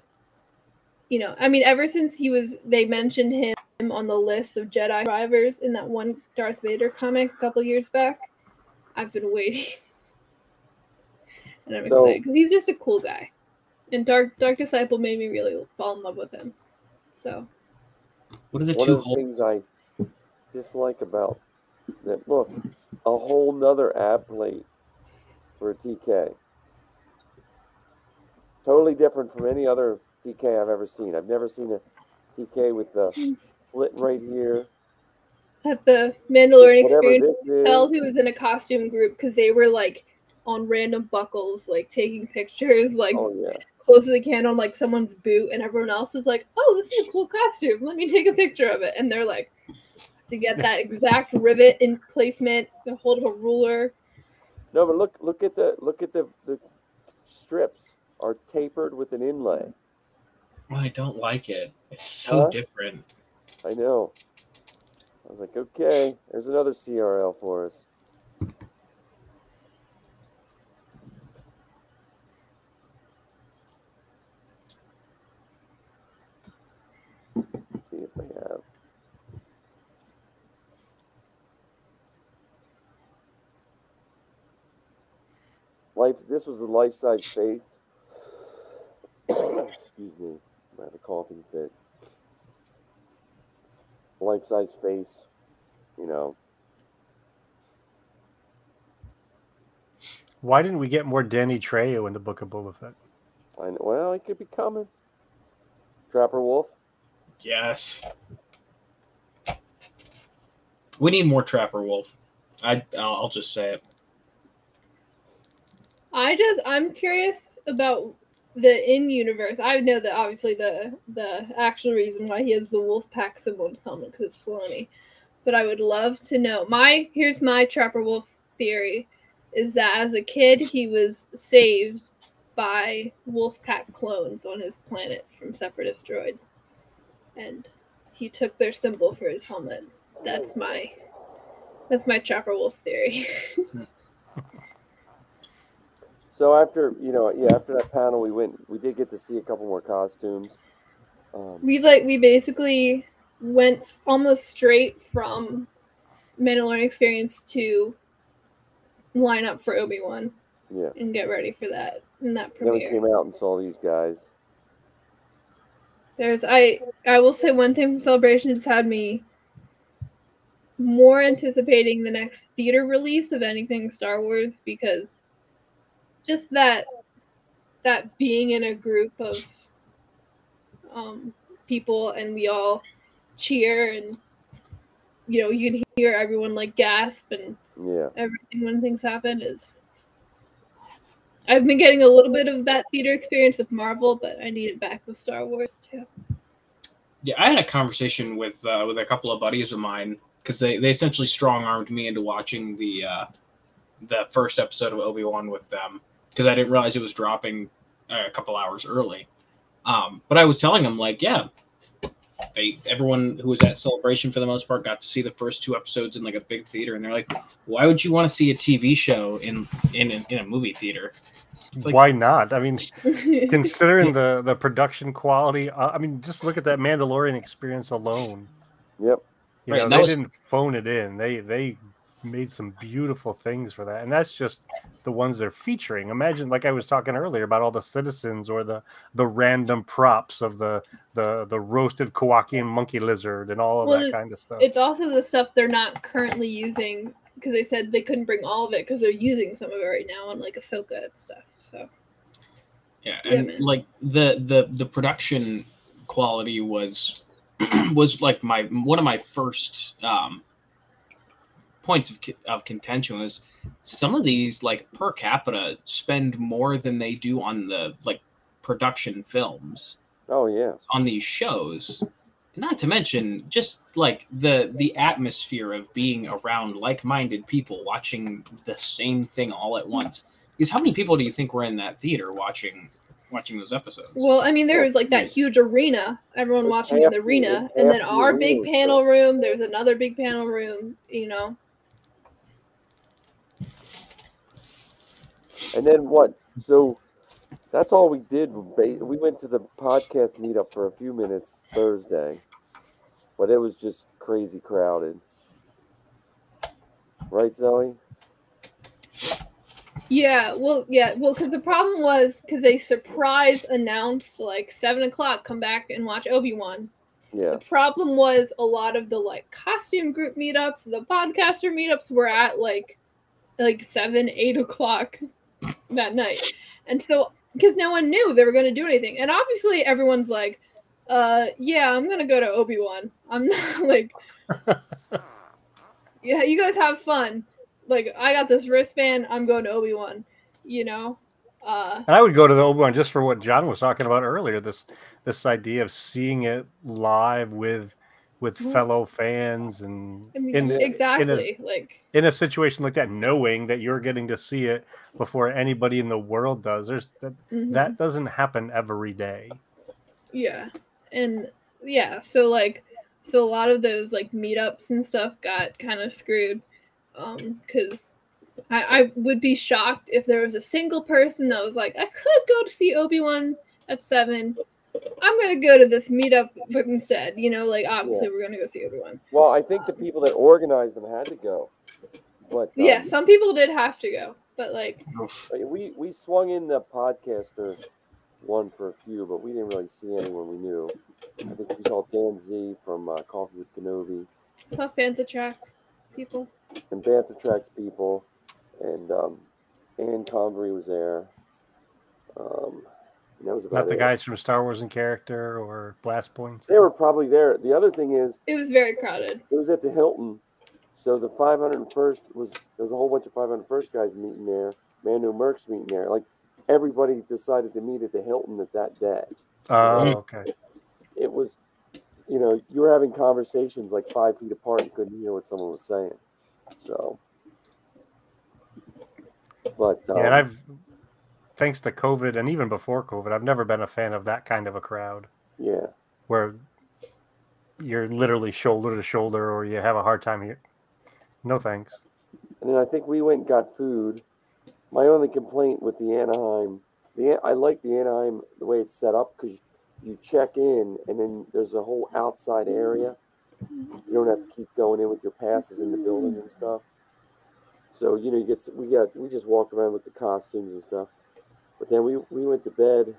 I mean, ever since they mentioned him on the list of Jedi survivors in that one Darth Vader comic a couple years back, I've been waiting, and I'm excited because he's just a cool guy. And Dark Disciple made me really fall in love with him. So, what are the one two of the things I dislike about that book? A whole nother ab plate for a TK. Totally different from any other TK I've ever seen. I've never seen a TK with the slit right here. At the Mandalorian Whatever experience, this you could tell is. who was in a costume group because they were like on random buckles, like taking pictures, like Oh yeah. close to the can on like someone's boot, and everyone else is like, "Oh, this is a cool costume. Let me take a picture of it." And they're like, to get that exact rivet in placement, the hold of a ruler. No, but look at the strips are tapered with an inlay. Well, I don't like it. It's so Huh? different. I know. I was like, okay, there's another CRL for us. Let's see if they have. This was a life-size face. Excuse me, I have a coughing fit. Life-size face, you know. Why didn't we get more Danny Trejo in the Book of Boba Fett? I know. Well, it could be coming. Trapper Wolf. Yes. We need more Trapper Wolf. I'll just say it. I'm curious about the in-universe. I know that obviously the actual reason why he has the wolf pack symbol on his helmet because it's Filoni. But I would love to know. Here's my Trapper Wolf theory, is that as a kid he was saved by wolf pack clones on his planet from separatist droids, and he took their symbol for his helmet. That's my Trapper Wolf theory. So after that panel, we did get to see a couple more costumes. We basically went almost straight from Mandalorian experience to line up for Obi-Wan. Yeah. And get ready for that in that Then we premiere. came out and saw these guys. I will say one thing from Celebration has had me more anticipating the next theater release of anything Star Wars, because just that being in a group of people and we all cheer, and you can hear everyone like gasp and everything when things happen. I've been getting a little bit of that theater experience with Marvel, but I need it back with Star Wars too. Yeah, I had a conversation with a couple of buddies of mine because they essentially strong-armed me into watching the first episode of Obi-Wan with them because I didn't realize it was dropping a couple hours early. But I was telling them, like, yeah, everyone who was at Celebration for the most part got to see the first 2 episodes in like a big theater, and they're like, why would you want to see a TV show in a movie theater? It's like, why not? I mean, considering the production quality, I mean, just look at that Mandalorian experience alone. Yep. They didn't phone it in. They made some beautiful things for that, and that's just the ones they're featuring. Imagine, like I was talking earlier about all the citizens or the random props of the roasted Kowakian monkey lizard and all of that kind of stuff. It's also the stuff they're not currently using, because they said they couldn't bring all of it because they're using some of it right now on like Ahsoka and stuff. So like the production quality was like one of my first points of contention was some of these, like, per capita spend more than they do on the like production films. Oh yeah. On these shows. Not to mention just like the atmosphere of being around like-minded people watching the same thing all at once. Because how many people do you think were in that theater watching those episodes? Well, I mean, there was like that huge arena, everyone watching in the arena, and then our big panel room. There's another big panel room, And then what? So that's all we did. We went to the podcast meetup for a few minutes Thursday, but it was just crazy crowded. Right, Zoe? Yeah, because the problem was because they surprise announced like 7:00, come back and watch Obi-Wan. Yeah. The problem was a lot of the like costume group meetups, the podcaster meetups were at like 7, 8 o'clock. that night. And so, because no one knew they were going to do anything. And obviously everyone's like, yeah, I'm going to go to Obi-Wan. I'm not like, yeah, you guys have fun. Like, I got this wristband. I'm going to Obi-Wan, you know? And I would go to the Obi-Wan just for what John was talking about earlier, this idea of seeing it live with fellow fans, and I mean, exactly. in a situation like that, knowing that you're getting to see it before anybody in the world does. That doesn't happen every day. Yeah. And yeah, so a lot of those like meetups and stuff got kind of screwed. Because I would be shocked if there was a single person that was like, I could go to see Obi-Wan at 7. I'm going to go to this meetup instead. You know, like, obviously we're going to go see Obi-Wan. Well, I think the people that organized them had to go. But yeah, some people did have to go. But, like... We swung in the podcaster one for a few, but we didn't really see anyone we knew. I think we saw Dan Z from Coffee with Kenobi. Saw Fantha Tracks people. And Bantha Tracks people. And Ann Convery was there. And that was about Not the it. guys from Star Wars in Character or Blast Points. They were probably there. The other thing is, it was very crowded. It was at the Hilton, so the 501st there was a whole bunch of 501st guys meeting there. Mando Merck's meeting there. Like, everybody decided to meet at the Hilton that day. Oh, okay. It was, you were having conversations like 5 feet apart and couldn't hear what someone was saying. So, but yeah, and thanks to COVID, and even before COVID, I've never been a fan of that kind of a crowd. Yeah. Where you're literally shoulder to shoulder, or you have a hard time here. No thanks. And then I think we went and got food. My only complaint with the Anaheim, I like the Anaheim, the way it's set up, because you check in, and then there's a whole outside area. You don't have to keep going in with your passes in the building and stuff. So, we just walked around with the costumes and stuff. But then we went to bed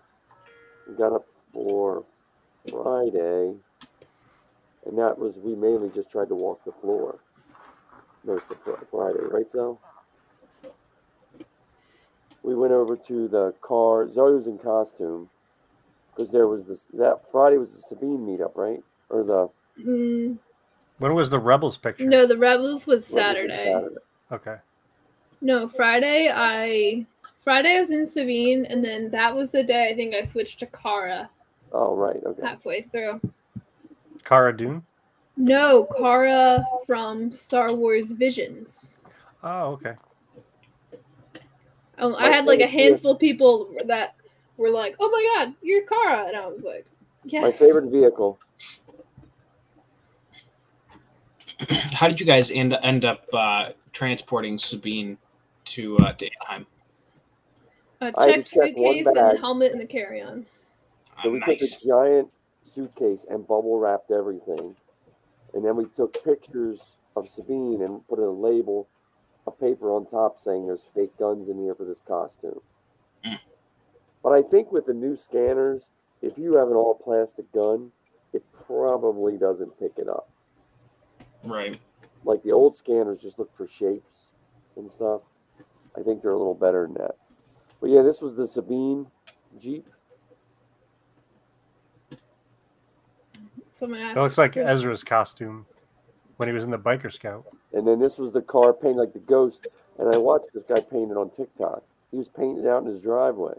and got up for Friday, and we mainly just tried to walk the floor most of Friday, right, so? We went over to the car. Zoe was in costume because there was that Friday was the Sabine meetup, right? Or the... When was the Rebels picture? No, the Rebels was Saturday. Okay. No, Friday I was in Sabine, and then that was the day I think I switched to Cara. Oh, right. Okay. Halfway through. Cara Dune? No, Cara from Star Wars Visions. Oh, okay. I had like a handful of people that were like, "Oh my God, you're Cara," and I was like, "Yes." My favorite vehicle. How did you guys end up transporting Sabine to Anaheim? Checked suitcase and the helmet and the carry-on. So we took a giant suitcase and bubble wrapped everything, and then we took pictures of Sabine and put a label, a paper on top saying there's fake guns in here for this costume. But I think with the new scanners, if you have an all plastic gun, it probably doesn't pick it up. Right. Like the old scanners just look for shapes and stuff. I think they're a little better than that. But yeah, this was the Sabine Jeep. That looks like Ezra's costume when he was in the Biker Scout. And then this was the car painted like the Ghost. And I watched this guy paint it on TikTok. He was painting it out in his driveway.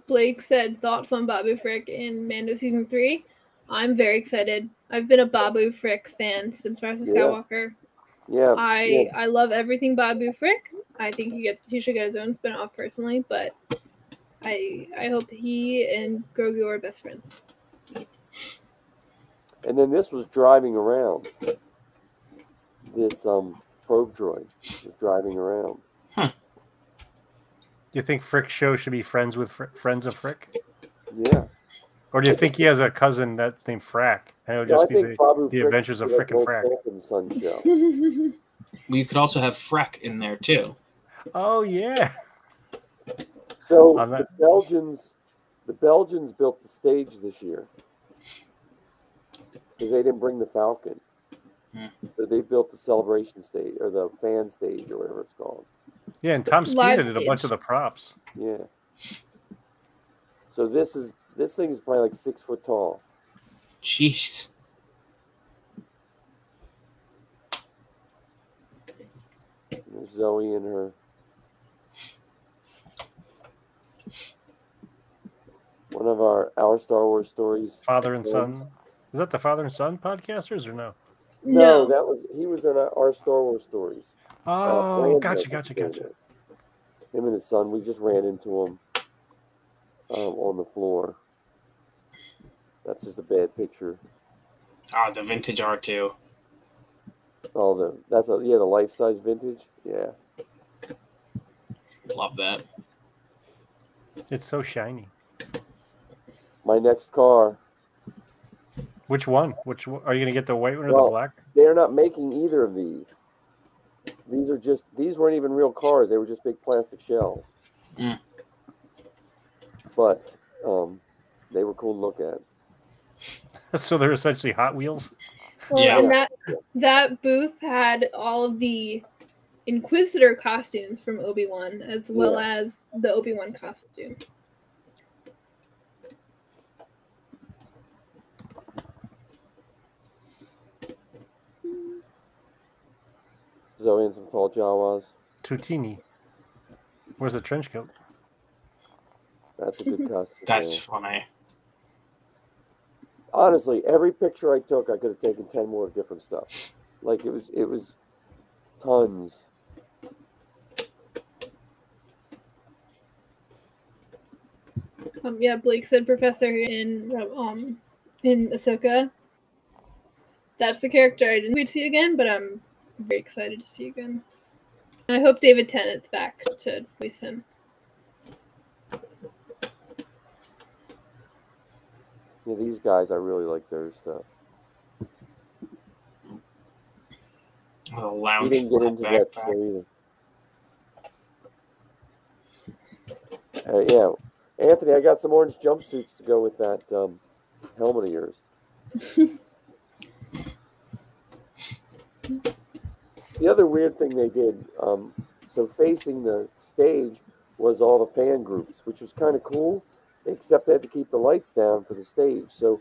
Blake said thoughts on Babu Frick in Mando Season 3. I'm very excited. I've been a Babu Frick fan since Rise of Skywalker. Yeah. I love everything Babu Frick. I think he should get his own spin-off personally, but I hope he and Grogu are best friends. And then this was driving around. This probe droid was driving around. Do you think Frick's show should be friends with friends of Frick? Yeah. Or do you think he has a cousin that's named Frack? And it'll just be the adventures of Frick and Frack. Well, you could also have Freck in there too. Oh yeah. So the Belgians built the stage this year because they didn't bring the Falcon. So they built the celebration stage or the fan stage or whatever it's called. Yeah, and Tom Live Spina did a bunch stage. of the props. Yeah. So this thing is probably like 6 foot tall. Jeez. There's Zoe and her. One of our Star Wars stories. Father and son. Is that the Father and Son podcasters or no? No, he was in our Star Wars stories. Oh, gotcha. Him and his son. We just ran into him on the floor. That's just a bad picture. Ah, the vintage R2. Oh, the life-size vintage. Yeah. Love that. It's so shiny. My next car. Which one? Are you going to get the white one or Well, the black? They're not making either of these. These weren't even real cars. They were just big plastic shells. Mm. But they were cool to look at. So they're essentially Hot Wheels? Well, Yeah. and that booth had all of the Inquisitor costumes from Obi-Wan, as well as the Obi-Wan costume. Zoe and some tall Jawas. Tutini. Where's the trench coat? That's a good costume. That's funny. Honestly, every picture I took, I could have taken 10 more of different stuff. Like it was tons. Yeah, Blake said Professor in Ahsoka. That's the character I didn't see again, but I'm very excited to see again. And I hope David Tennant's back to voice him. Yeah, these guys, I really like their stuff. The lounge. We didn't get into that show either. Yeah, Anthony, I got some orange jumpsuits to go with that helmet of yours. The other weird thing they did, so facing the stage was all the fan groups, which was kind of cool, except they had to keep the lights down for the stage, so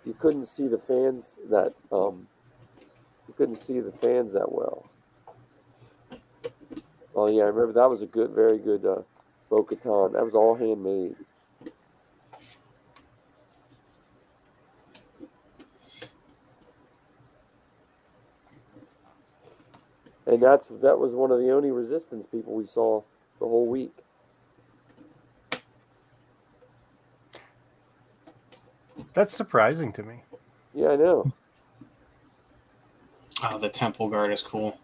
you couldn't see the fans that well. Oh yeah, I remember that was a very good Bo-Katan. That was all handmade. And that was one of the only Resistance people we saw the whole week. That's surprising to me. Yeah, I know. Oh, the Temple Guard is cool.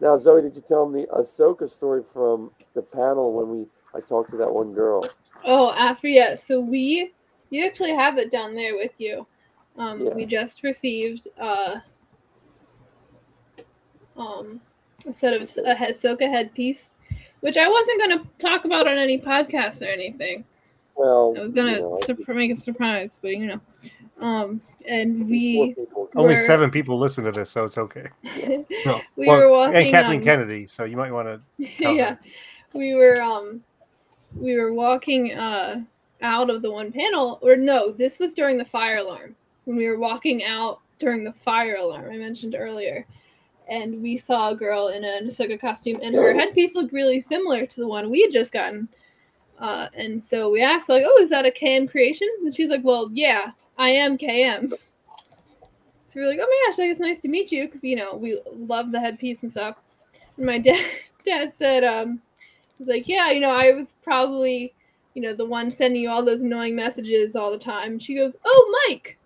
Now, Zoe, did you tell them the Ahsoka story from the panel when I talked to that one girl? Oh, so you actually have it down there with you. We just received a set of a Ahsoka headpiece, which I wasn't going to talk about on any podcast or anything. Well, I was going to make a surprise, but and we only 7 people listen to this, so it's okay. So, we were walking, and Kathleen Kennedy, so you might want to. Yeah, we were walking out of the one panel, or no, this was during the fire alarm. When we were walking out during the fire alarm, I mentioned earlier, and we saw a girl in an Ahsoka costume, and her headpiece looked really similar to the one we had just gotten. And so we asked, like, "Oh, is that a KM creation?" And she's like, "Well, yeah, I am KM." So we're like, "Oh my gosh, like, it's nice to meet you," because we love the headpiece and stuff. And my dad said, he's like, "Yeah, I was probably, the one sending you all those annoying messages all the time." She goes, "Oh, Mike."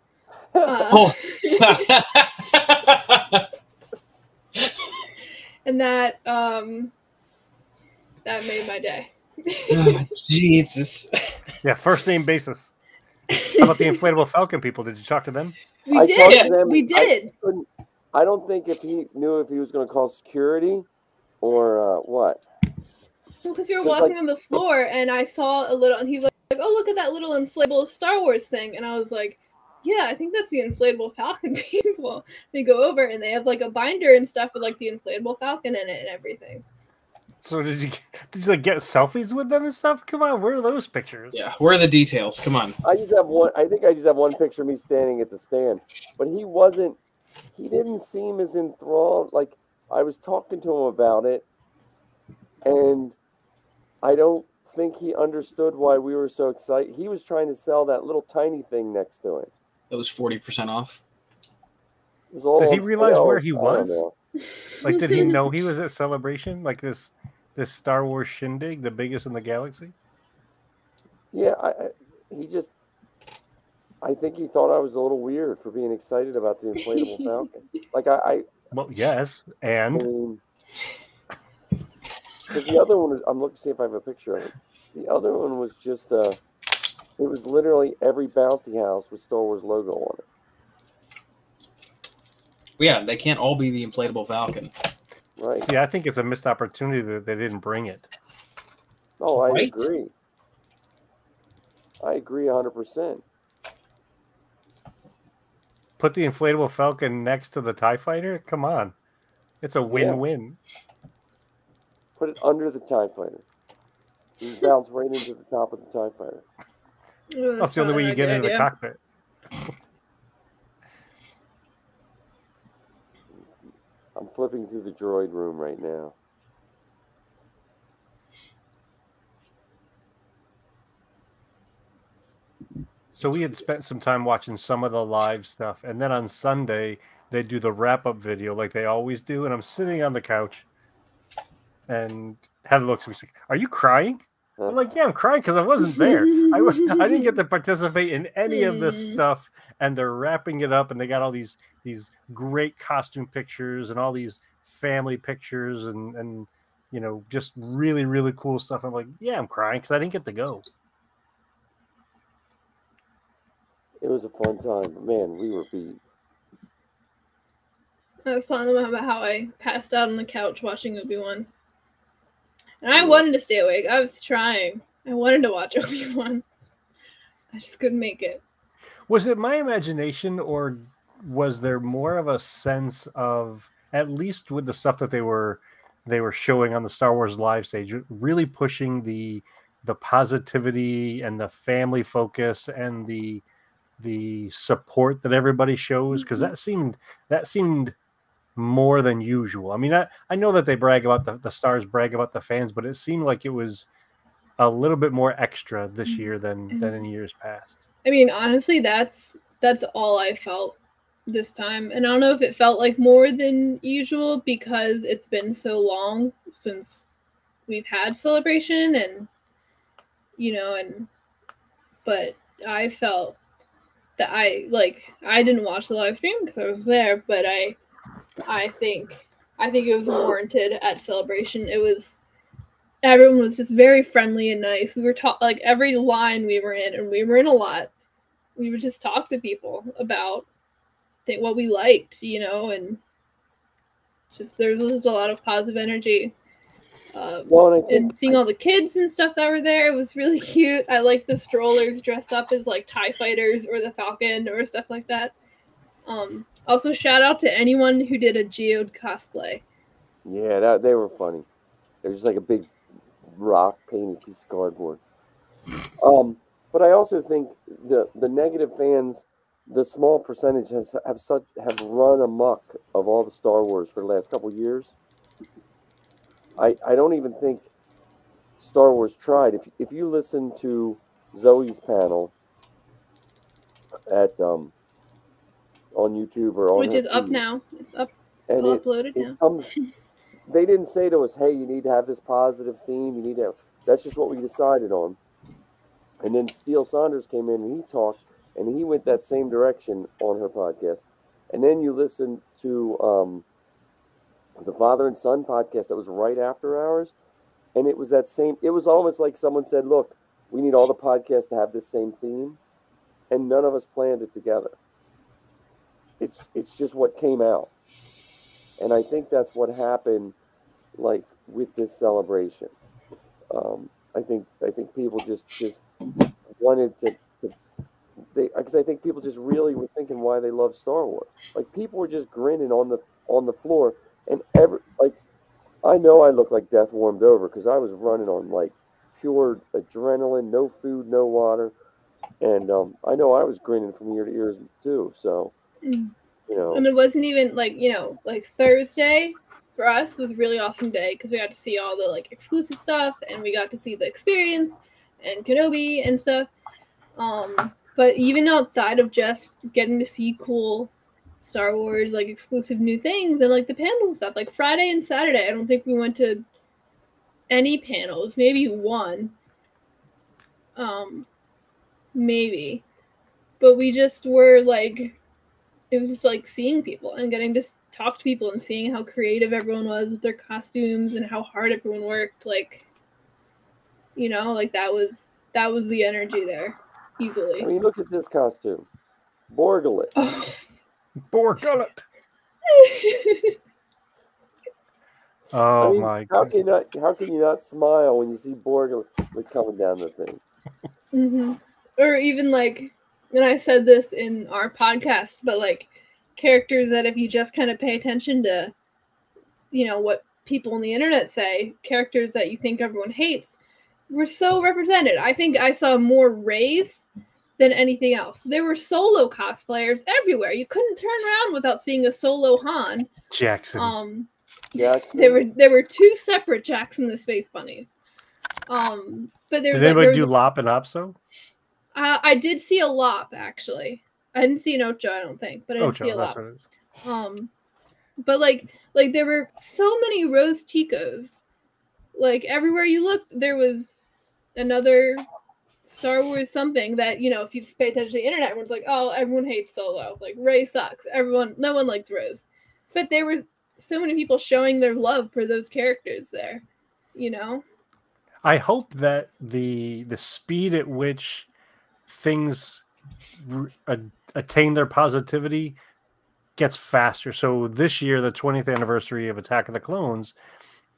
And that made my day. Oh, Jesus. Yeah, first name basis. How about the Inflatable Falcon people? Did you talk to them? We did. We did. I don't think if he knew if he was going to call security or what. Well, because we were walking on the floor, and I saw a little, and he's like, "Oh, look at that little inflatable Star Wars thing," and I was like, "Yeah, I think that's the Inflatable Falcon people." We go over, and they have like a binder and stuff with like the Inflatable Falcon in it and everything. So did you like get selfies with them and stuff? Come on, where are those pictures? Yeah, where are the details? Come on. I think I just have one picture of me standing at the stand, but he didn't seem as enthralled. Like, I was talking to him about it, and I don't think he understood why we were so excited. He was trying to sell that little tiny thing next to him. That was 40% off. It was all Did he on realize sale. where he I don't was? know. Like, did he know he was at Celebration? Like this Star Wars shindig, the biggest in the galaxy? Yeah, I think he thought I was a little weird for being excited about the inflatable Falcon. Like, Well, yes, I and mean, because the other one, I'm looking to see if I have a picture of it. The other one was just it was literally every bouncy house with Star Wars logo on it. Yeah, they can't all be the inflatable Falcon. Right. see, I think it's a missed opportunity that they didn't bring it. Oh, I Right? agree. I agree 100%. Put the inflatable Falcon next to the TIE Fighter? Come on. It's a win-win. Put it under the TIE Fighter. You bounce right into the top of the TIE Fighter. Oh, That's the only way you get into the cockpit. I'm flipping through the droid room right now. So we had spent some time watching some of the live stuff, and then on Sunday they do the wrap-up video like they always do, and I'm sitting on the couch, and Heather looks at me, she's like, "Are you crying?" I'm like, "Yeah, I'm crying because I wasn't there. I didn't get to participate in any of this stuff." And they're wrapping it up, and they got all these great costume pictures and all these family pictures, and you know, just really, really cool stuff. I'm like, "Yeah, I'm crying because I didn't get to go." It was a fun time. But man, we were beat. I was telling them about how I passed out on the couch watching Obi-Wan. And I wanted to stay awake. I was trying. I wanted to watch Obi-Wan. I just couldn't make it. Was it my imagination, or was there more of a sense of, at least with the stuff that they were showing on the Star Wars live stage, really pushing the positivity and the family focus and the support that everybody shows? Because that seemed more than usual. I mean, I know that they brag about the stars brag about the fans, but it seemed like it was a little bit more extra this year than in years past. I mean, honestly, that's all I felt this time. And I don't know if it felt like more than usual because it's been so long since we've had Celebration, and but I felt that I didn't watch the live stream because I was there, but I think it was warranted at Celebration. Everyone was just very friendly and nice. We were like every line we were in, and we were in a lot. We would just talk to people about what we liked, and just there's just a lot of positive energy. And seeing all the kids and stuff that were there, it was really cute. I like the strollers dressed up as like TIE fighters or the Falcon or stuff like that. Also, shout out to anyone who did a Geode cosplay. Yeah, they were funny. They're just like a big rock painted piece of cardboard. But I also think the negative fans, the small percentage, have run amok of all the Star Wars for the last couple years. I don't even think Star Wars tried. If you listen to Zoe's panel at on YouTube or on which is up now, it's up, and uploaded now. They didn't say to us, "Hey, you need to have this positive theme. You need to." That's just what we decided on. And then Steele Saunders came in and he talked, and he went that same direction on her podcast. And then you listen to the Father and Son podcast that was right after ours, and it was that same. It was almost like someone said, "Look, we need all the podcasts to have this same theme," and none of us planned it together. It's just what came out, and I think that's what happened, like with this celebration. I think people just wanted to because I think people just really were thinking why they love Star Wars. Like, people were just grinning on the floor, and I know I look like death warmed over because I was running on like pure adrenaline, no food, no water, and I know I was grinning from ear to ears too. So Mm. you know, And it wasn't even like, like Thursday for us was a really awesome day because we got to see all the like exclusive stuff and we got to see the experience and Kenobi and stuff. But even outside of just getting to see cool Star Wars like exclusive new things and like the panels and stuff, like Friday and Saturday, I don't think we went to any panels, maybe one. Maybe. But we just were like, it was just like seeing people and getting to talk to people and seeing how creative everyone was with their costumes and how hard everyone worked. Like, like that was the energy there, easily. I mean, look at this costume, Borgullet. Oh. Borgullet. Oh I mean, my how God. can you not smile when you see Borgullet coming down the thing? Mm-hmm. Or even like, and I said this in our podcast, but like characters that if you just kind of pay attention to, what people on the internet say, characters that you think everyone hates, were so represented. I think I saw more Rays than anything else. There were solo cosplayers everywhere. You couldn't turn around without seeing a solo Han. Jackson. Jackson. There were two separate Jackson the Space Bunnies. But there was Did anybody do Lop and Opso? I did see a Lop actually. I didn't see an Ocho, I don't think, but I did see a that's Lop. what it is. But like there were so many Rose Ticos. Like everywhere you looked, there was another Star Wars something that, if you just pay attention to the internet, everyone's like, oh, everyone hates Solo. Like Rey sucks. No one likes Rose. But there were so many people showing their love for those characters there, I hope that the speed at which things attain their positivity gets faster. So this year, the 20th anniversary of Attack of the Clones,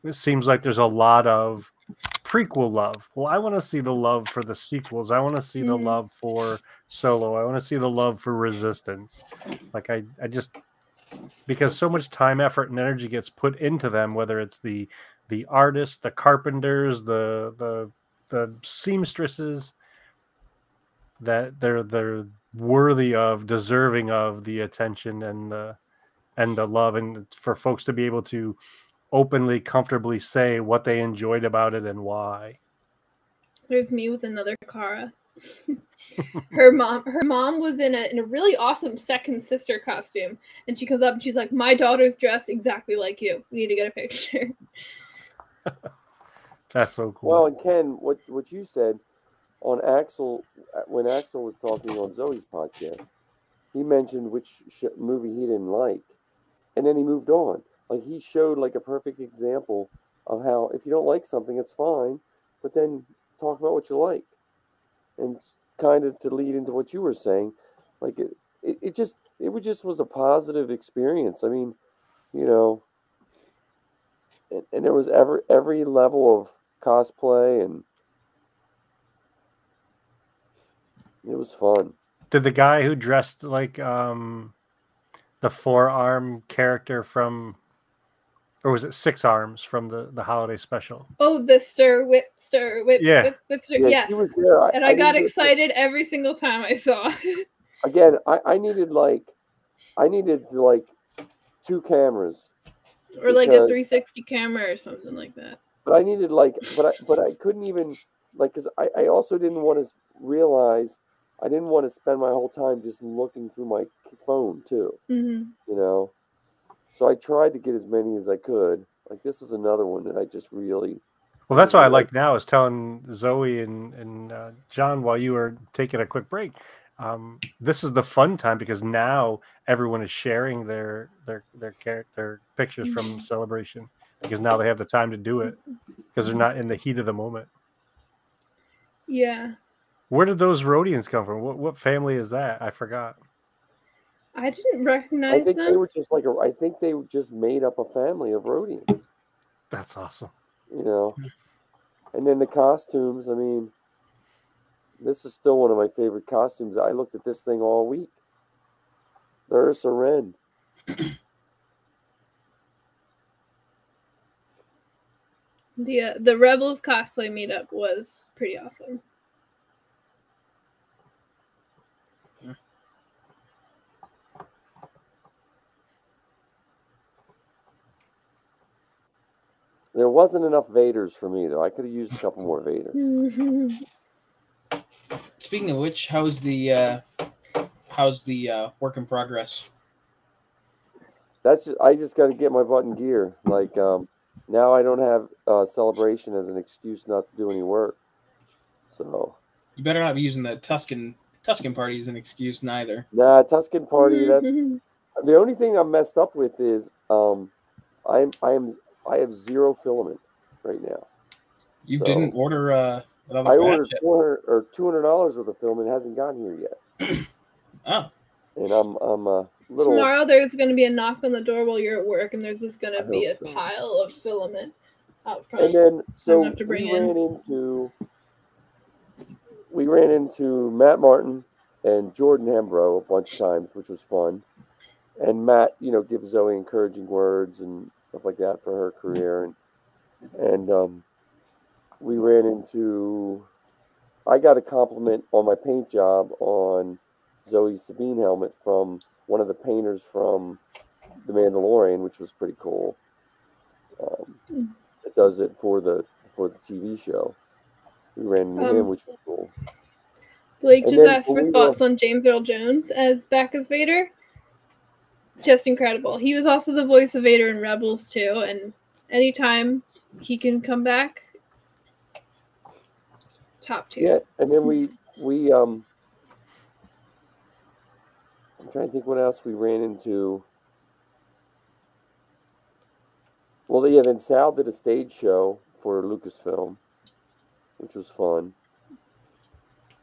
it seems like there's a lot of prequel love. Well, I want to see the love for the sequels. I want to see the love for Solo. I want to see the love for Resistance. Like I just, because so much time, effort, and energy gets put into them, whether it's the artists, the carpenters, the seamstresses, that they're worthy of, deserving of the attention and the love, and for folks to be able to openly, comfortably say what they enjoyed about it and why. There's me with another Cara. Her mom was in a really awesome second sister costume, and she comes up and she's like, my daughter's dressed exactly like you. We need to get a picture. That's so cool. Well, and Ken, what you said on Axel, when Axel was talking on Zoe's podcast, he mentioned which movie he didn't like, and then he moved on. Like he showed like a perfect example of how if you don't like something, it's fine, but then talk about what you like, and kind of to lead into what you were saying, like it just was a positive experience. I mean, and there was every level of cosplay, and it was fun. Did the guy who dressed like the 4-arm character from, or was it 6 arms from the holiday special? Oh, the stir whip. Yeah. Whip, Yes, yes. was there. And I got excited every single time I saw. Again, I needed 2 cameras, or like a 360 camera or something like that. But I needed but I couldn't even because I also didn't want to realize I didn't want to spend my whole time just looking through my phone too. Mm-hmm. So I tried to get as many as I could. Like this is another one that I just really. Well, that's what I like now is telling Zoe and John while you were taking a quick break. This is the fun time because now everyone is sharing their pictures from Celebration because now they have the time to do it because they're not in the heat of the moment. Yeah. Where did those Rhodians come from? What family is that? I forgot. I didn't recognize them. They were just I think they just made up a family of Rhodians. That's awesome. And then the costumes, I mean, this is still one of my favorite costumes. I looked at this thing all week. The Ursa Wren. The Rebels cosplay meetup was pretty awesome. There wasn't enough Vaders for me though. I could have used a couple more Vaders. Speaking of which, how's the work in progress? I just got to get my butt in gear. Like now I don't have Celebration as an excuse not to do any work. So You better not be using the Tuscan party as an excuse neither. nah, Tuscan party. That's the only thing I'm messed up with is I have 0 filament right now. You So, didn't order another I batch ordered yet. $400 or $200 worth of filament. It hasn't gotten here yet. Oh. And I'm a little. Tomorrow there's going to be a knock on the door while you're at work, and there's just going to be a so. pile of filament out front. And then so have to bring we ran into Matt Martin and Jordan Hembrow a bunch of times, which was fun. And Matt, gives Zoe encouraging words and stuff like that for her career. And we ran into. I got a compliment on my paint job on Zoe's Sabine helmet from one of the painters from The Mandalorian, which was pretty cool. It does it for the TV show. We ran into him, which was cool. Blake just asked for thoughts on James Earl Jones as back as Vader. Just incredible. He was also the voice of Vader in Rebels too, and anytime he can come back, top tier. Yeah, and then we I'm trying to think what else we ran into. Well, yeah, then Sal did a stage show for Lucasfilm, which was fun.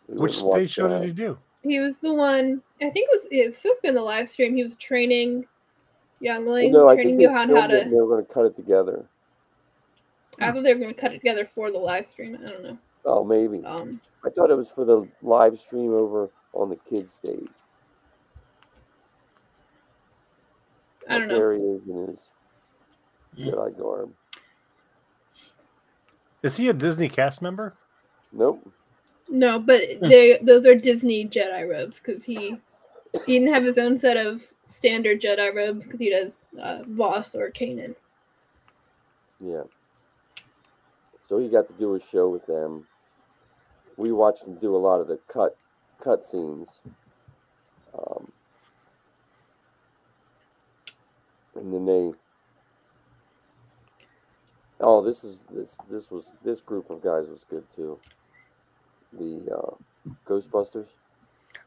Which stage show did he do? He was the one, I think it was supposed to be on the live stream. He was training younglings, training Johan how to. They were going to cut it together. I thought they were going to cut it together for the live stream. I don't know. Oh, maybe. I thought it was for the live stream over on the kids' stage. I don't know. There he is in his Jedi garb. Is he a Disney cast member? Nope. No, but those are Disney Jedi robes because he didn't have his own set of standard Jedi robes because he does Voss or Kanan. Yeah. So he got to do a show with them. We watched him do a lot of the cut scenes. And then this group of guys was good too. The Ghostbusters.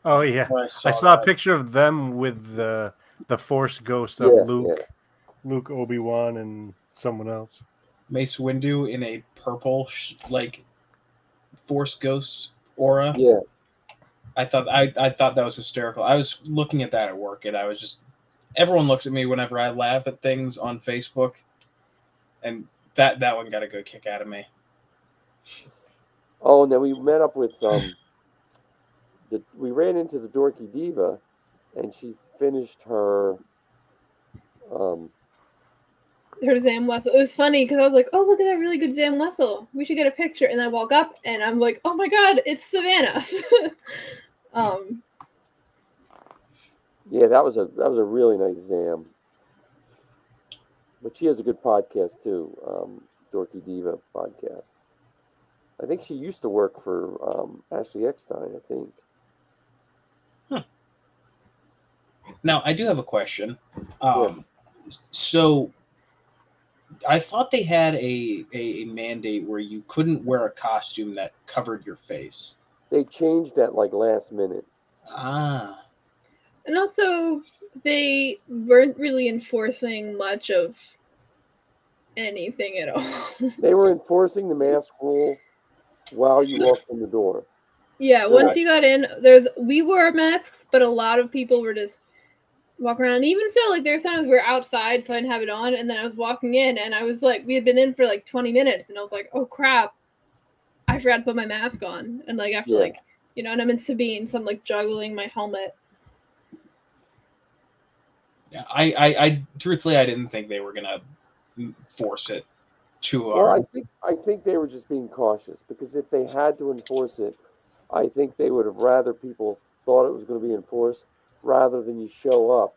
Oh yeah, I saw a picture of them with the Force ghost of Luke, Obi-Wan, and someone else. Mace Windu in a purple Force ghost aura. Yeah, I thought that was hysterical. I was looking at that at work, and I was just. Everyone looks at me whenever I laugh at things on Facebook, and that one got a good kick out of me. Oh, and then we met up with we ran into the Dorky Diva, and she finished her Zam Wessel. It was funny because I was like, "Oh, look at that really good Zam Wessel. We should get a picture." And I walk up, and I'm like, "Oh my God, it's Savannah." Yeah, that was a really nice Zam. But she has a good podcast too, Dorky Diva podcast. I think she used to work for Ashley Eckstein, I think. Huh. Now, I do have a question. Yeah. So, I thought they had a mandate where you couldn't wear a costume that covered your face. They changed that like last minute. Ah. And also, they weren't really enforcing much of anything at all. They were enforcing the mask rule while you walked in the door. Yeah, once you got in, we wore masks, but a lot of people were just walking around. And even so, like there's times we were outside, so I didn't have it on, and then I was walking in, and I was like, we had been in for like 20 minutes, and I was like, oh crap, I forgot to put my mask on, and like after and I'm in Sabine, so I'm like juggling my helmet. Yeah, I truthfully I didn't think they were gonna force it. too Well, hard. I think they were just being cautious because if they had to enforce it, I think they would have rather people thought it was going to be enforced rather than you show up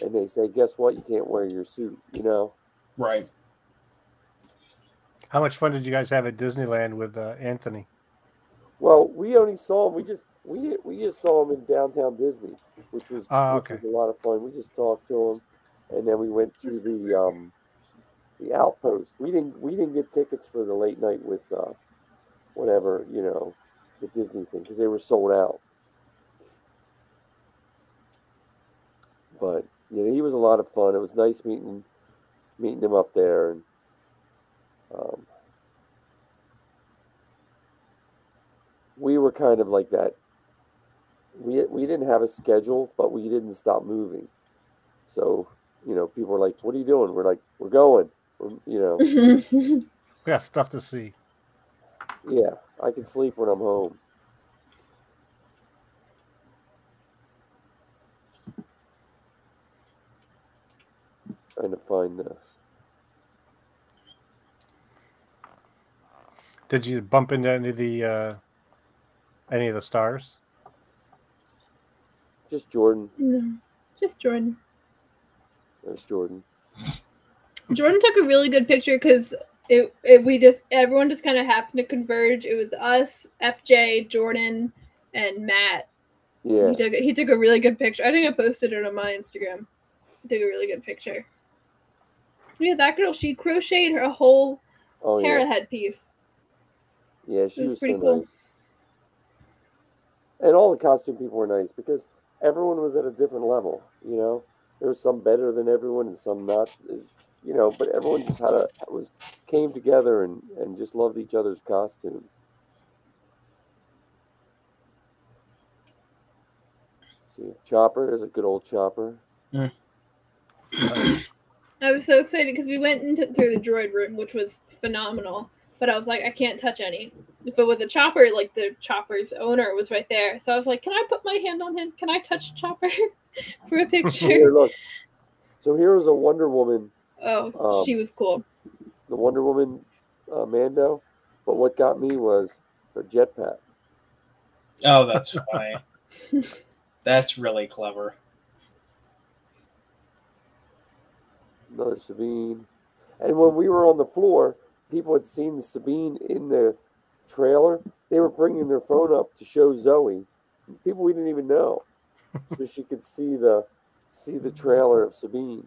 and they say, "Guess what? You can't wear your suit." You know. Right. How much fun did you guys have at Disneyland with Anthony? Well, we only saw him. We just saw him in downtown Disney, which Okay. was a lot of fun. We just talked to him, and then we went to the Outpost. We didn't get tickets for the late night with whatever the Disney thing because they were sold out. But he was a lot of fun. It was nice meeting him up there, and um, we were kind of like that. We didn't have a schedule, but we didn't stop moving. So people were like, "What are you doing?" We're like, "We're going." We got stuff to see. Yeah, I can sleep when I'm home. Trying to find the. Did you bump into any of the stars? Just Jordan. No, just Jordan. There's Jordan. Jordan took a really good picture because everyone just kind of happened to converge. It was us, FJ, Jordan, and Matt. Yeah. He took a really good picture. I think I posted it on my Instagram. He took a really good picture. Yeah, that girl, she crocheted her whole hair headpiece. Yeah, she was pretty so cool. nice. And all the costume people were nice because everyone was at a different level. There was some better than everyone and some not. But everyone just came together and just loved each other's costumes. See, Chopper, there's a good old Chopper. Mm. I was so excited because we went through the droid room, which was phenomenal. But I was like, I can't touch any. But with the Chopper, like the Chopper's owner was right there, so I was like, can I put my hand on him? Can I touch Chopper for a picture? Here, look. So here was a Wonder Woman. Oh, she was cool. The Wonder Woman Mando, but what got me was her jetpack. Oh, that's funny. That's really clever. Another Sabine. And when we were on the floor, people had seen the Sabine in the trailer. They were bringing their phone up to show Zoe. People we didn't even know, so she could see the trailer of Sabine.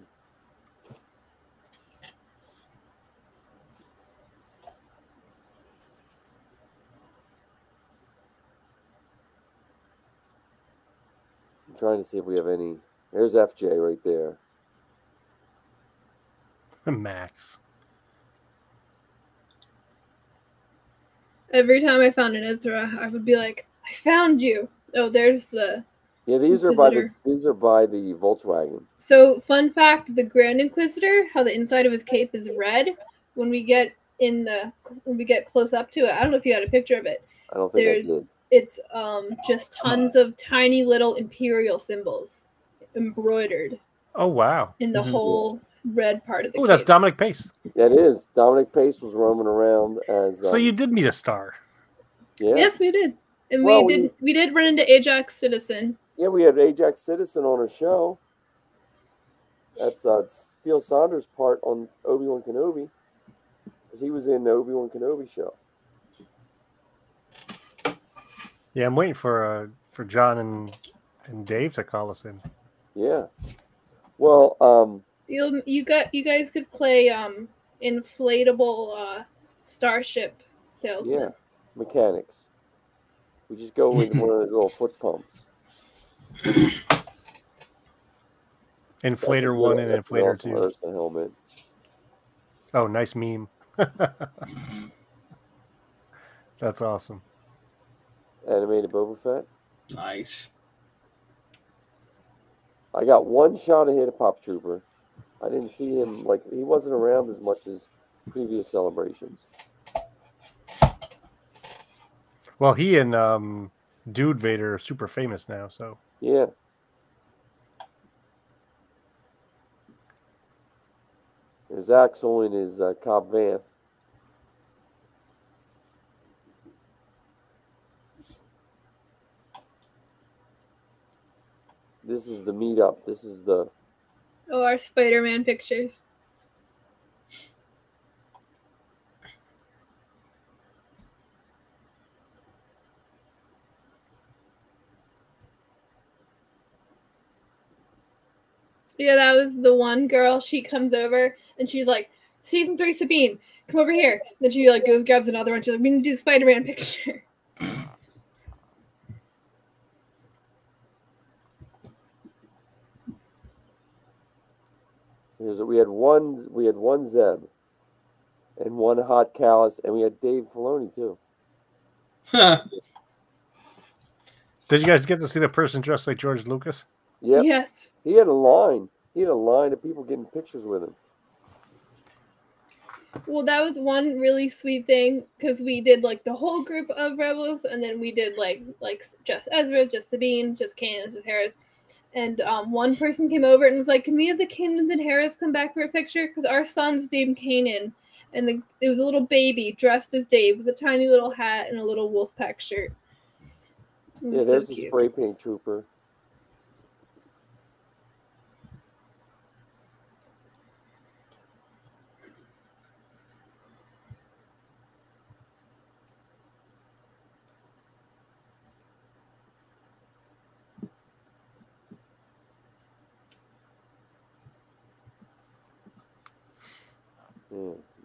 I'm trying to see if we have any. There's FJ right there. Max. Every time I found an Ezra, I would be like, I found you. Oh, there's the. Yeah, these are by the Volkswagen. So, fun fact: the Grand Inquisitor, how the inside of his cape is red. When we get close up to it, I don't know if you had a picture of it. I don't think I did. It's just tons of tiny little Imperial symbols embroidered. Oh wow! In the whole red part of the. Oh, that's Dominic Pace. That is Dominic Pace was roaming around as. So you did meet a star. Yeah. Yes, we did, and we did run into Ajax Citizen. Yeah, we had Ajax Citizen on our show. That's Steele Saunders' part on Obi-Wan Kenobi, because he was in the Obi-Wan Kenobi show. Yeah, I'm waiting for John and Dave to call us in. Yeah. Well, you guys could play inflatable starship salesman. Yeah, mechanics. We just go with one of those little foot pumps. Inflator 1 and Inflator 2. The helmet. Oh, nice meme. That's awesome. Animated Boba Fett. Nice. I got one shot ahead of Pop Trooper. I didn't see him, he wasn't around as much as previous celebrations. Well, he and Dude Vader are super famous now, so. Yeah. There's Axel in his Cobb Vanth. this is the meetup. This is the. Oh, our Spider-Man pictures. Yeah, that was the one girl. She comes over and she's like, "Season 3 Sabine, come over here." Then she like goes grabs another one. She's like, "We need to do the Spider-Man picture." We had one Zeb, and one Hot Callus, and we had Dave Filoni too. Did you guys get to see the person dressed like George Lucas? Yep. Yes. He had a line. He had a line of people getting pictures with him. Well, that was one really sweet thing because we did like the whole group of Rebels, and then we did like just Ezra, just Sabine, just Kanan, just Harris. And one person came over and was like, "Can we have the Kanans and Harris come back for a picture? Because our son's named Kanan." And it was a little baby dressed as Dave with a tiny little hat and a little Wolfpack shirt. Yeah, there's the spray paint trooper.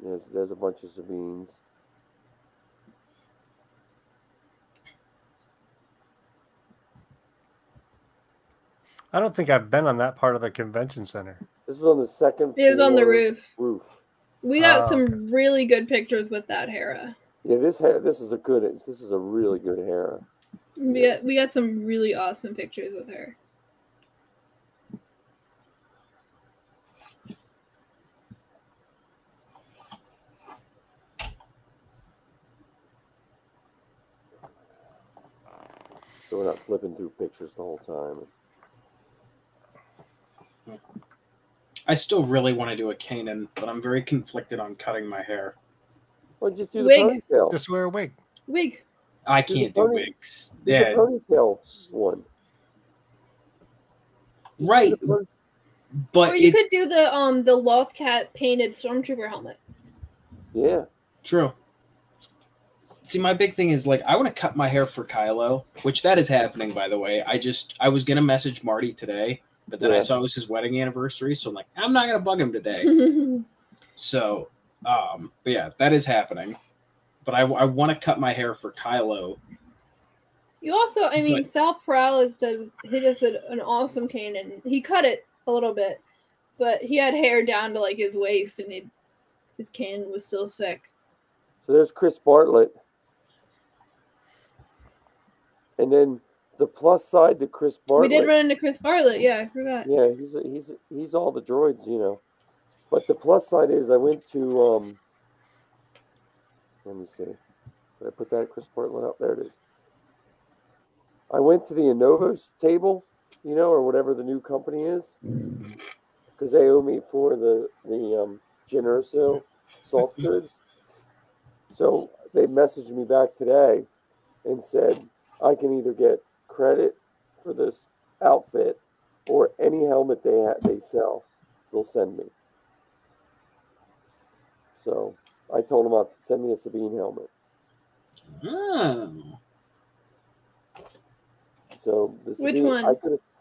Yeah, there's a bunch of Sabines. I don't think I've been on that part of the convention center. This was on the second floor. It was on the roof. We got some okay. really good pictures with that Hera. Yeah, this is a really good Hera. We got some really awesome pictures with her. So we're not flipping through pictures the whole time. I still really want to do a Kanan, but I'm very conflicted on cutting my hair. Well, just do the Wig. ponytail. Just wear a wig. Wig. I can't do wigs. Do Yeah, the ponytail one. Just right. do the But Or you could do the Lothcat painted Stormtrooper helmet. Yeah. True. See, my big thing is like I want to cut my hair for Kylo, which that is happening, by the way. I was gonna message Marty today, but then I saw it was his wedding anniversary, so I'm like, I'm not gonna bug him today. So, but yeah, that is happening. But I want to cut my hair for Kylo. You also, I mean, Sal Perales does an awesome Kanan. He cut it a little bit, but he had hair down to like his waist, and his Kanan was still sick. So there's Chris Bartlett. And then the plus side to Chris Bartlett. We did run into Chris Bartlett, yeah, I forgot. Yeah, he's all the droids, you know. But the plus side is I went to let me see. Did I put that Chris Bartlett up? There it is. I went to the Innovos table, you know, or whatever the new company is, because they owe me for the Generso soft goods. So they messaged me back today and said I can either get credit for this outfit or any helmet they sell, they'll send me. So I told them I'll send me a Sabine helmet. Oh. So the Sabine, Which one?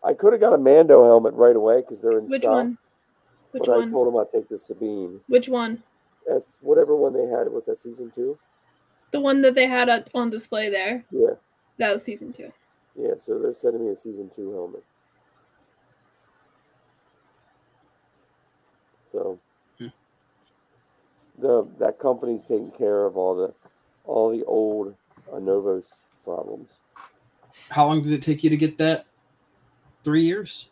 I could have got a Mando helmet right away because they're in Which stock. one? Which but one? I told them I'd take the Sabine. Which one? That's whatever one they had. Was that season 2? The one that they had on display there. Yeah. That was season 2. Yeah, so they're sending me a season 2 helmet. So that company's taking care of all the old Novos problems. How long did it take you to get that? 3 years?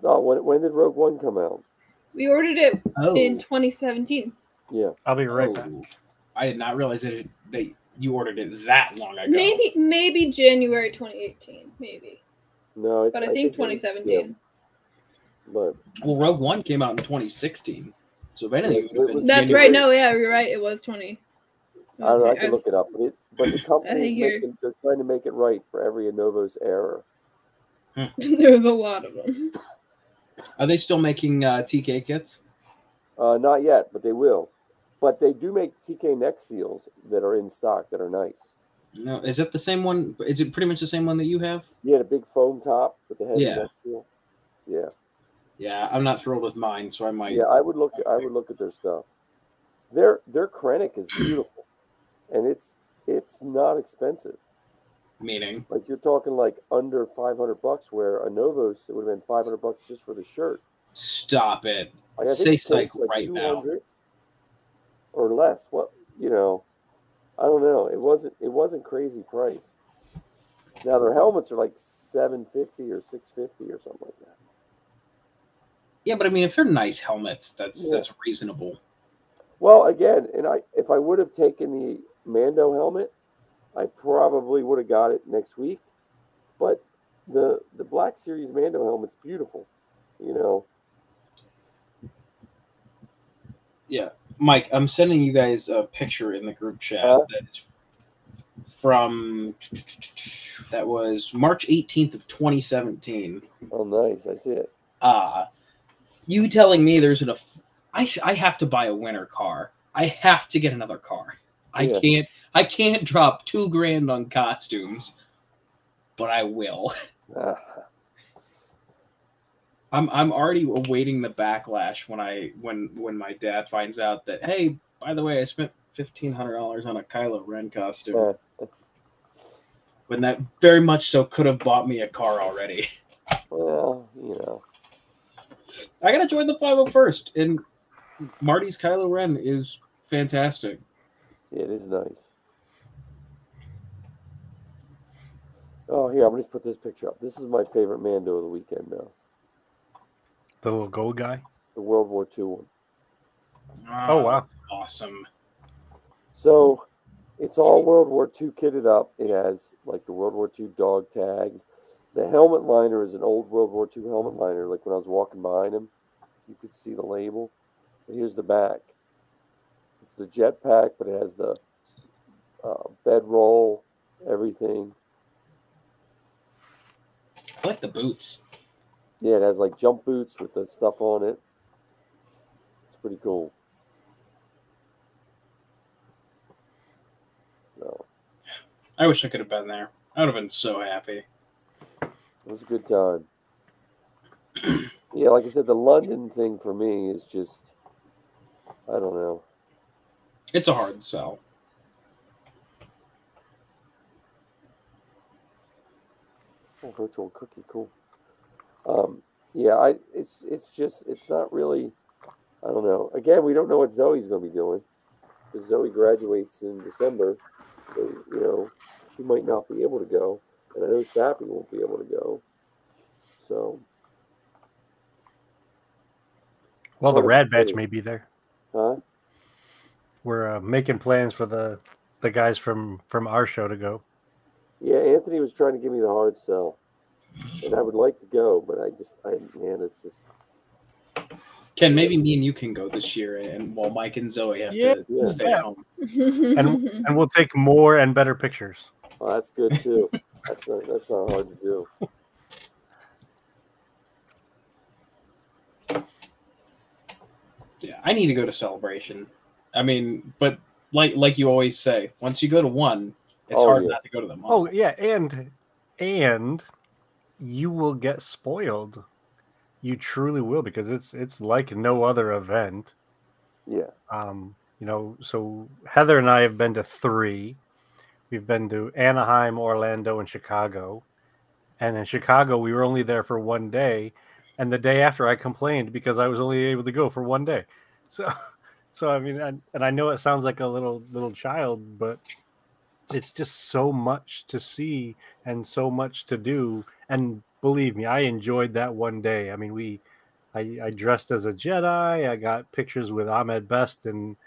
Oh, when did Rogue One come out? We ordered it in 2017. Yeah. I'll be right back. I did not realize that you ordered it that long ago. Maybe January 2018, maybe. No, but I think 2017. But Rogue One came out in 2016. So if anything, that's January. right. No, yeah, you're right. It was 20. I don't know. I can look it up, but the company they're they're trying to make it right for every Novos error. There was a lot of them. Are they still making TK kits? Not yet, but they will. But they do make TK neck seals that are in stock that are nice. No, is it the same one? Is it pretty much the same one that you have? Yeah, the big foam top with the heavy Yeah. neck seal. Yeah. Yeah, I'm not thrilled with mine, so I might. Yeah, I would look at their stuff. Their Krennic is beautiful, and it's not expensive. Meaning, Like you're talking like under $500, where a Novos it would have been $500 just for the shirt. stop it. Like, I think Say the coat's psych right now. or less. What I don't know. It wasn't crazy priced. Now their helmets are like $750 or $650 or something like that. Yeah, but I mean, if they're nice helmets, that's reasonable. Well, again, and if I would have taken the Mando helmet, I probably would have got it next week. But the Black Series Mando helmet's beautiful, Yeah, Mike, I'm sending you guys a picture in the group chat that is that was March 18th of 2017. Oh, nice! I see it. You telling me there's I have to buy a winter car. I have to get another car. Yeah. I can't drop $2,000 on costumes, but I will. I'm already awaiting the backlash when my dad finds out that, hey, by the way, I spent $1,500 on a Kylo Ren costume. When that very much so could have bought me a car already. Well, I gotta join the 501st, and Marty's Kylo Ren is fantastic. Yeah, it is nice. Oh, here, I'm going to put this picture up. This is my favorite Mando of the weekend, though. The little gold guy? The World War II one. Oh, wow. That's awesome. So, it's all World War II kitted up. It has, like, the World War II dog tags. The helmet liner is an old World War II helmet liner. Like, when I was walking behind him, you could see the label. But here's the back. It's the jetpack, but it has the bedroll, everything. I like the boots. Yeah, it has like jump boots with the stuff on it. It's pretty cool. So, I wish I could have been there. I would have been so happy. it was a good time. Yeah, like I said, the London thing for me is just, I don't know. It's a hard sell. Oh, virtual cookie, cool. Yeah, it's not really, I don't know. Again, we don't know what Zoe's going to be doing, because Zoe graduates in December, so she might not be able to go, and I know Sappy won't be able to go. So, well, the Rad Batch may be there. huh? We're making plans for the guys from our show to go. Yeah, Anthony was trying to give me the hard sell, and I would like to go, but it's just. Ken, maybe me and you can go this year, and while Mike and Zoe have to stay at home. And we'll take more and better pictures. Oh, that's good too. That's not hard to do. Yeah, I need to go to Celebration. I mean, but like you always say, once you go to one, it's hard not to go to them all. Oh yeah, and you will get spoiled. You truly will, because it's like no other event. Yeah. So Heather and I have been to 3. We've been to Anaheim, Orlando, and Chicago. And in Chicago, we were only there for one day. And the day after, I complained because I was only able to go for one day. So I mean, and I know it sounds like a little child, but it's just so much to see and so much to do. And believe me, I enjoyed that one day. I mean, I dressed as a Jedi. I got pictures with Ahmed Best and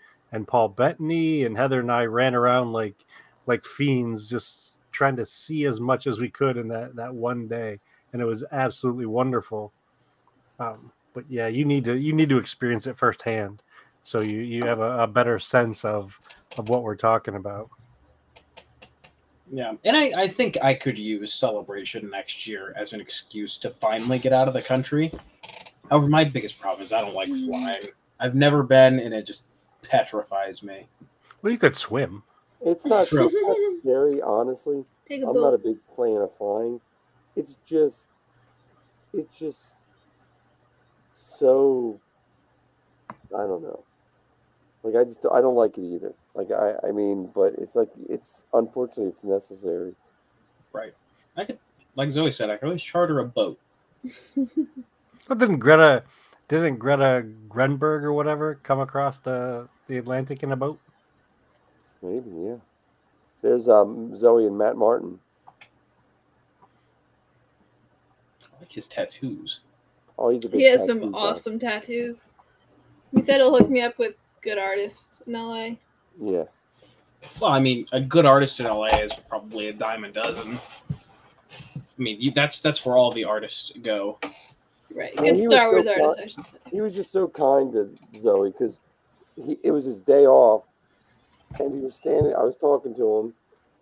Paul Bettany, and Heather and I ran around like fiends, just trying to see as much as we could in that one day, and it was absolutely wonderful. But yeah, you need to experience it firsthand, so you have a better sense of what we're talking about. Yeah, and I think I could use Celebration next year as an excuse to finally get out of the country. However, my biggest problem is I don't like flying. I've never been, and it just petrifies me. Well, you could swim. It's not True. scary, honestly. Take a I'm not a boat. big fan of flying. It's just so, I don't know. Like I don't like it either. Like I mean, but it's like unfortunately it's necessary. Right. I could, like Zoe said, I could always charter a boat. But didn't Greta Grunberg or whatever come across the Atlantic in a boat? Maybe, yeah. There's Zoe and Matt Martin. I like his tattoos. Oh, he's a big He has tattoo some guy. awesome tattoos. He said he'll hook me up with good artists in LA. Yeah. Well, I mean, a good artist in LA is probably a dime a dozen. I mean, that's where all the artists go. Right. Well, Good he was Star Wars so artist, I should say. He was just so kind to Zoe because it was his day off, and he was standing. I was talking to him,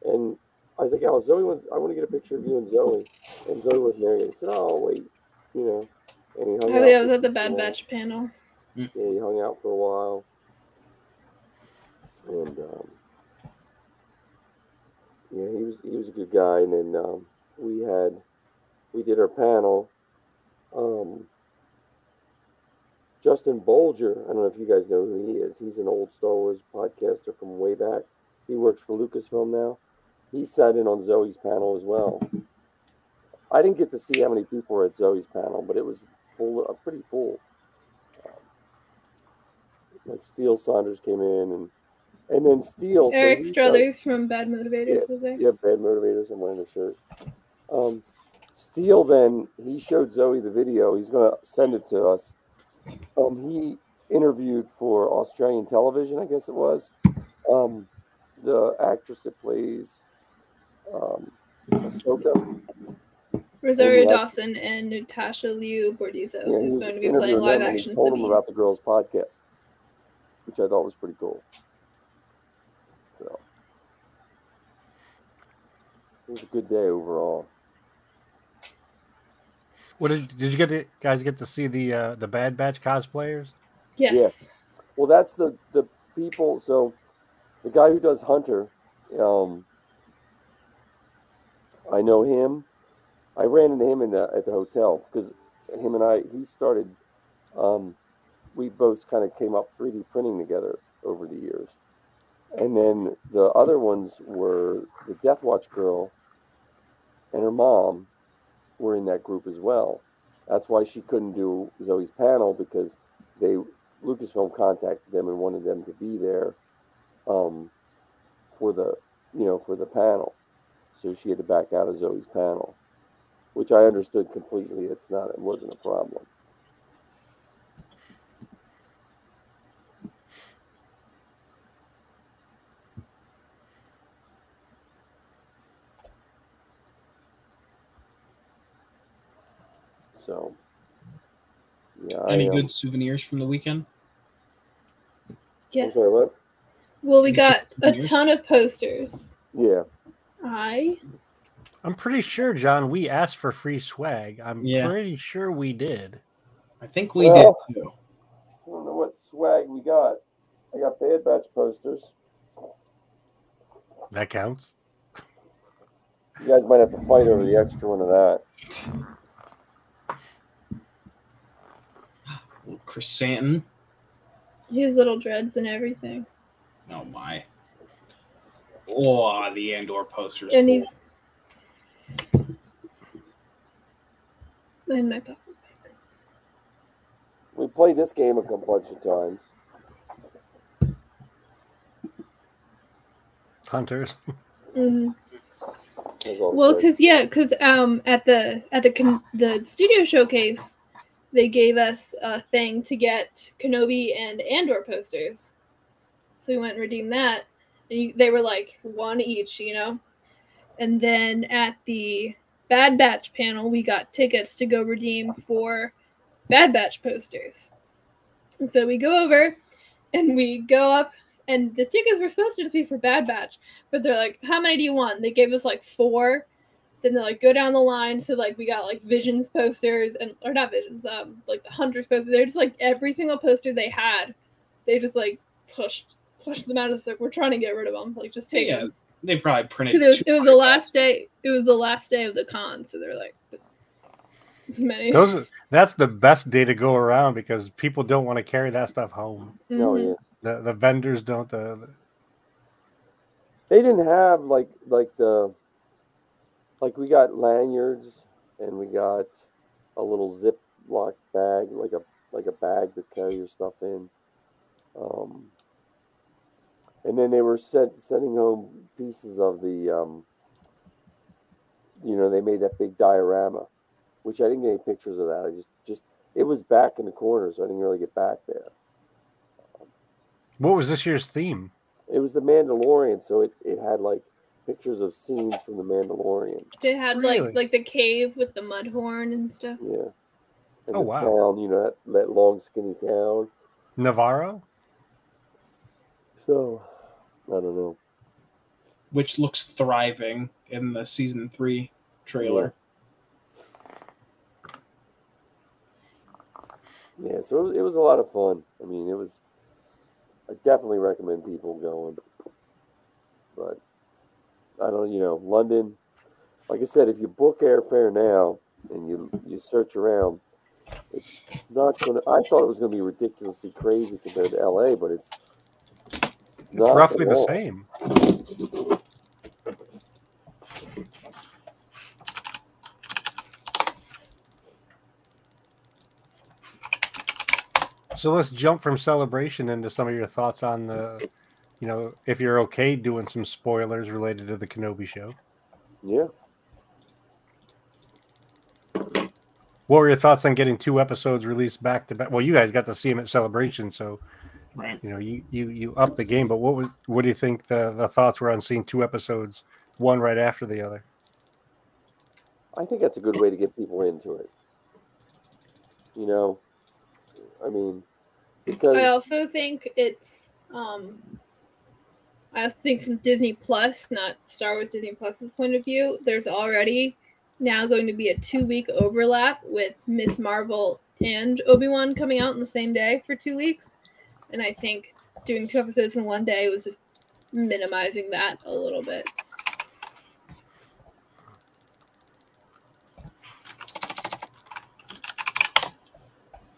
and I was like, "Oh, I want to get a picture of you and Zoe," and Zoe wasn't there yet. He said, "Oh, wait, you know," and he hung Oh out. yeah, I was for at the a Bad while. Batch panel. Yeah, he hung out for a while, and yeah, he was a good guy. And then we did our panel. Justin Bolger, I don't know if you guys know who he is. He's an old Star Wars podcaster from way back. He works for Lucasfilm now. He sat in on Zoe's panel as well. I didn't get to see how many people were at Zoe's panel, but it was pretty full. Like Steele Saunders came in, and then Steele. Eric Struthers from Bad Motivators was there. Yeah, Bad Motivators. I'm wearing a shirt. Steele then, he showed Zoe the video. He's going to send it to us. He interviewed for Australian television, I guess it was. The actress that plays Ahsoka. Rosario Dawson and Natasha Liu Bordizzo, Yeah, who's going to be playing live action He told him Sabine. about the girls' podcast, which I thought was pretty cool. So it was a good day overall. What did you guys get to see the Bad Batch cosplayers? Yes. Yeah. Well, that's the people. So the guy who does Hunter, I know him. I ran into him at the hotel because him and he started. We both kind of came up 3D printing together over the years, and then the other ones were the Death Watch girl and her mom were in that group as well. That's why she couldn't do Zoe's panel because Lucasfilm contacted them and wanted them to be there for the panel. So she had to back out of Zoe's panel, which I understood completely. It wasn't a problem. So, yeah. Any good souvenirs from the weekend? Yes. I'm sorry, what? Well, we got a ton of posters. Yeah. I'm pretty sure, John, we asked for free swag. I'm pretty sure we did. I think we did too. I don't know what swag we got. I got Bad Batch posters. That counts. You guys might have to fight over the extra one of that. Chrysanthemum. His little dreads and everything. Oh my. Oh, the Andor posters. And he's in my pocket. We played this game a bunch of times. Hunters. Mm-hmm. Well, because at the studio showcase, they gave us a thing to get Kenobi and Andor posters. So we went and redeemed that. And they were like one each, And then at the Bad Batch panel, we got tickets to go redeem for Bad Batch posters. And so we go over and we go up and the tickets were supposed to just be for Bad Batch, but they're like, how many do you want? They gave us like 4. Then they're like, go down the line. So like we got like Visions posters or not Visions, like the Hunters posters. They're just like every single poster they had, they just like pushed them out of the circle. We're trying to get rid of them. Like just take them. They probably printed. It was the last day. It was the last day of the con, so they're like, it's many. That's the best day to go around because people don't want to carry that stuff home. No, yeah. The vendors don't. They didn't have like we got lanyards and we got a little Ziploc bag, like a bag to carry your stuff in. And then they were sending home pieces of the, they made that big diorama, which I didn't get any pictures of that. I just it was back in the corner, so I didn't really get back there. What was this year's theme? It was the Mandalorian, so it had like pictures of scenes from the Mandalorian. They had like the cave with the Mudhorn and stuff. Yeah. And wow. Town, that long skinny town. Navarro? So, I don't know. Which looks thriving in the season 3 trailer. Yeah, so it was a lot of fun. I mean, I definitely recommend people going. But I don't, London, like I said, if you book airfare now and you search around, it's not going to, I thought it was going to be ridiculously crazy compared to LA, but it's not roughly the same. So let's jump from Celebration into some of your thoughts on the, if you're okay doing some spoilers related to the Kenobi show. Yeah. What were your thoughts on getting 2 episodes released back to back? Well, you guys got to see them at Celebration, so right. You upped the game. But what do you think the thoughts were on seeing 2 episodes, one right after the other? I think that's a good way to get people into it. I mean, because I also think it's I also think from Disney Plus, not Star Wars Disney Plus's point of view, there's already now going to be a 2-week overlap with Miss Marvel and Obi-Wan coming out on the same day for 2 weeks. And I think doing 2 episodes in one day was just minimizing that a little bit.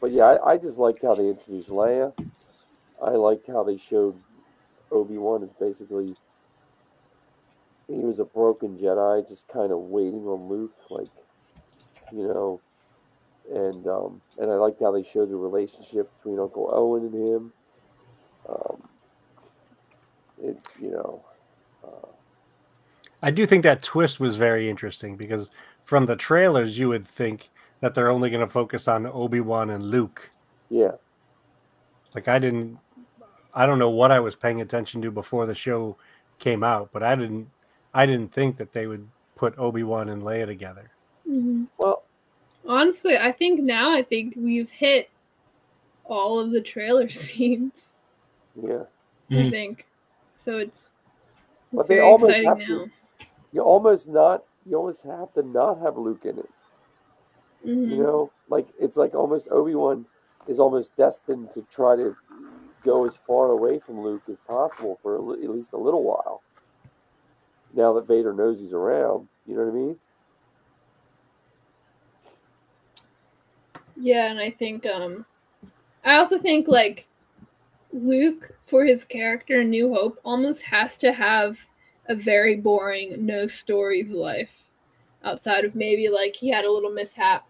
But yeah, I just liked how they introduced Leia. I liked how they showed Obi-Wan as basically, he was a broken Jedi, just kind of waiting on Luke, and I liked how they showed the relationship between Uncle Owen and him. I do think that twist was very interesting because from the trailers, you would think that they're only going to focus on Obi-Wan and Luke. Yeah. Like I don't know what I was paying attention to before the show came out, but I didn't think that they would put Obi-Wan and Leia together. Mm-hmm. Well, honestly, I think we've hit all of the trailer scenes. Yeah. I think. So it's but very they almost exciting have now. to, you almost have to not have Luke in it. Mm-hmm. It's like almost Obi-Wan is almost destined to try to go as far away from Luke as possible for at least a little while. Now that Vader knows he's around, you know what I mean? Yeah, and I think I also think Luke, for his character in New Hope, almost has to have a very boring, no stories life outside of maybe he had a little mishap,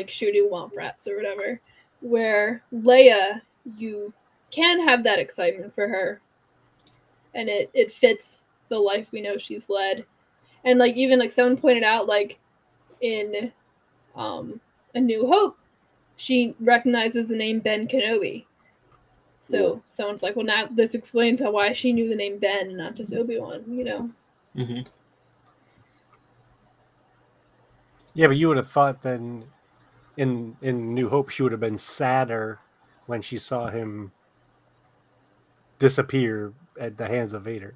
shooting Womp Rats or whatever, where Leia, you can have that excitement for her, and it fits the life we know she's led. And even someone pointed out, in A New Hope, she recognizes the name Ben Kenobi. So someone's like, well, now this explains why she knew the name Ben and not just Obi-Wan, Mm-hmm. Yeah, but you would have thought then in New Hope she would have been sadder when she saw him disappear at the hands of Vader.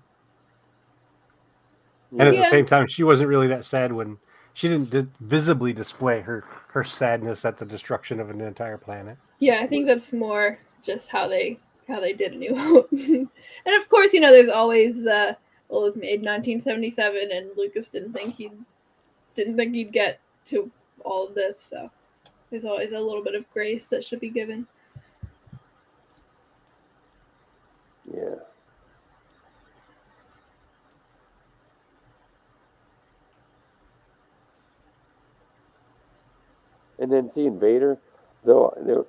Yeah. And at the same time, she wasn't really that sad when she didn't visibly display her sadness at the destruction of an entire planet. Yeah, I think that's more just how they did A New Hope. And of course, there's always the, well, it was made 1977, and Lucas didn't think he'd get to all of this, so there's always a little bit of grace that should be given. Yeah. And then seeing Vader, though,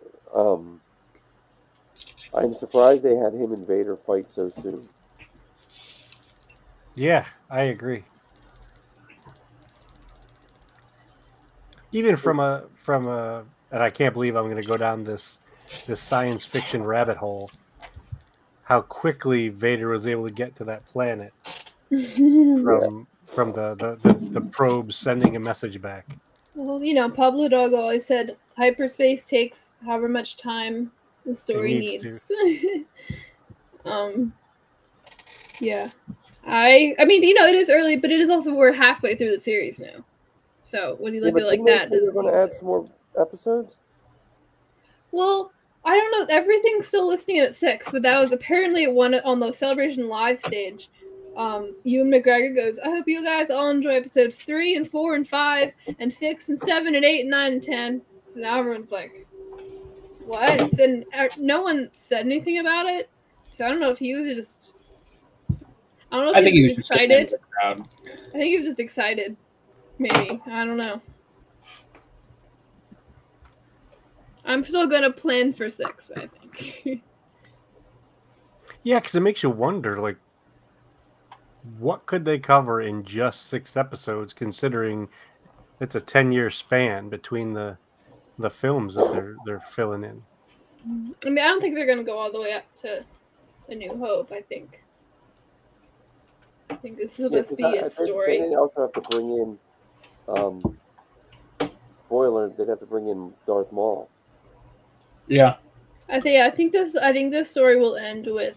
I'm surprised they had him and Vader fight so soon. Yeah, I agree. Even from a, and I can't believe I'm going to go down this science fiction rabbit hole. How quickly Vader was able to get to that planet from the probe sending a message back. Well, Pablo Dog always said hyperspace takes however much time the story needs. Yeah. I mean, it is early, but it is also, we're halfway through the series now. So when you look at it like that, they're going to add some more episodes. Well, I don't know. Everything's still listing it at 6, but that was apparently one on the Celebration live stage. Ewan McGregor goes, I hope you guys all enjoy episodes 3 and 4 and 5 and 6 and 7 and 8 and 9 and 10. So now everyone's like, what? And no one said anything about it. So I don't know if he was just... I don't know if he was just excited. I think he was just excited. Maybe. I don't know. I'm still going to plan for 6, I think. Yeah, because it makes you wonder, like, what could they cover in just 6 episodes, considering it's a 10-year span between the films that they're filling in. I mean, I don't think they're going to go all the way up to A New Hope, I think. I think this will just be its story. They also have to bring in, spoiler, they'd have to bring in Darth Maul. Yeah. I think this story will end with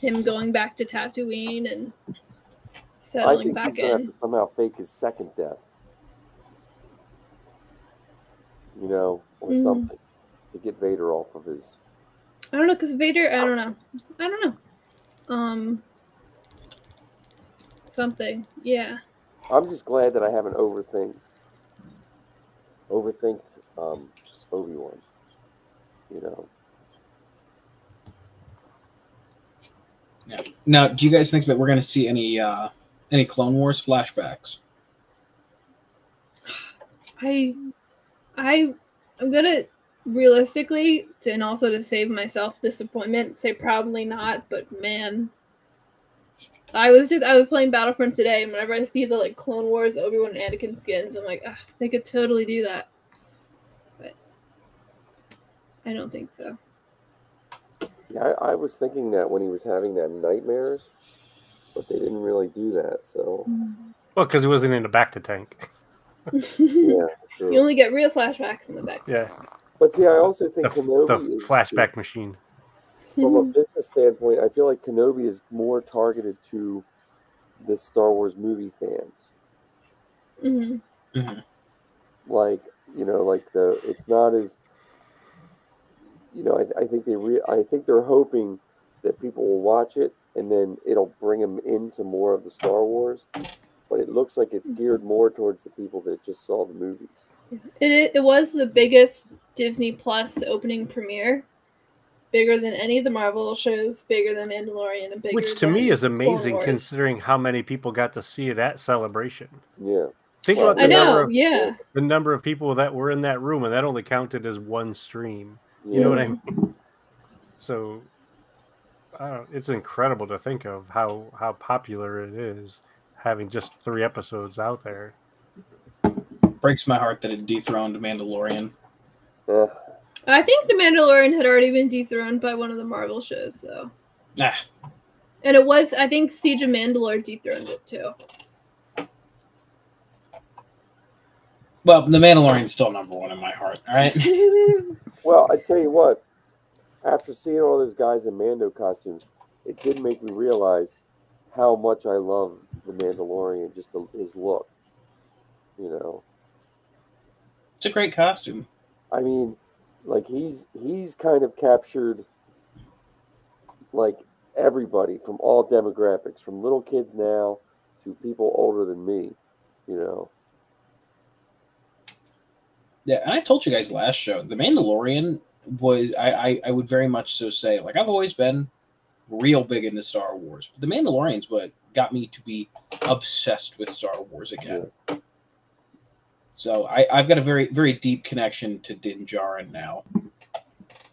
him going back to Tatooine and settling back in. I think he's going to have to somehow fake his second death. Or something to get Vader off of his. I don't know, because Vader, I don't know. Something, yeah. I'm just glad that I haven't overthinked Obi-Wan. Yeah. Now, do you guys think that we're going to see any Clone Wars flashbacks? I'm gonna realistically, and also to save myself disappointment, say probably not. But man, I was playing Battlefront today, and whenever I see the Clone Wars Obi-Wan and Anakin skins, I'm like, they could totally do that. But I don't think so. Yeah, I was thinking that when he was having that nightmares, but they didn't really do that. So, well, because he wasn't in the back to tank. Yeah, true. You only get real flashbacks in the back. Yeah, but see, I also think Kenobi the is flashback machine. From a business standpoint, I feel like Kenobi is more targeted to the Star Wars movie fans. Mm-hmm. Mm-hmm. It's not as. I think they're hoping that people will watch it and then it'll bring them into more of the Star Wars. But it looks like it's geared more towards the people that just saw the movies. It was the biggest Disney Plus opening premiere. Bigger than any of the Marvel shows, bigger than Mandalorian, and bigger Which to than me is amazing Clone Wars. Considering how many people got to see it at Celebration. Yeah. Think about the the number of people that were in that room, and that only counted as one stream. You know what I mean? So it's incredible to think of how popular it is, having just 3 episodes out there. Breaks my heart that it dethroned Mandalorian. I think The Mandalorian had already been dethroned by one of the Marvel shows, though. And it was, I think, Siege of Mandalore dethroned it, too. Well, The Mandalorian's still #1 in my heart, all right? Well, I tell you what, after seeing all those guys in Mando costumes, it did make me realize how much I love the Mandalorian, just his look. You know, It's a great costume. I mean, like he's kind of captured like everybody from all demographics, from little kids now to people older than me. You know, Yeah, and I told you guys last show, The Mandalorian was I would very much so say, like, I've always been real big into Star Wars, but The Mandalorian's what got me to be obsessed with Star Wars again. Yeah. So I've got a very, very deep connection to Din Djarin now.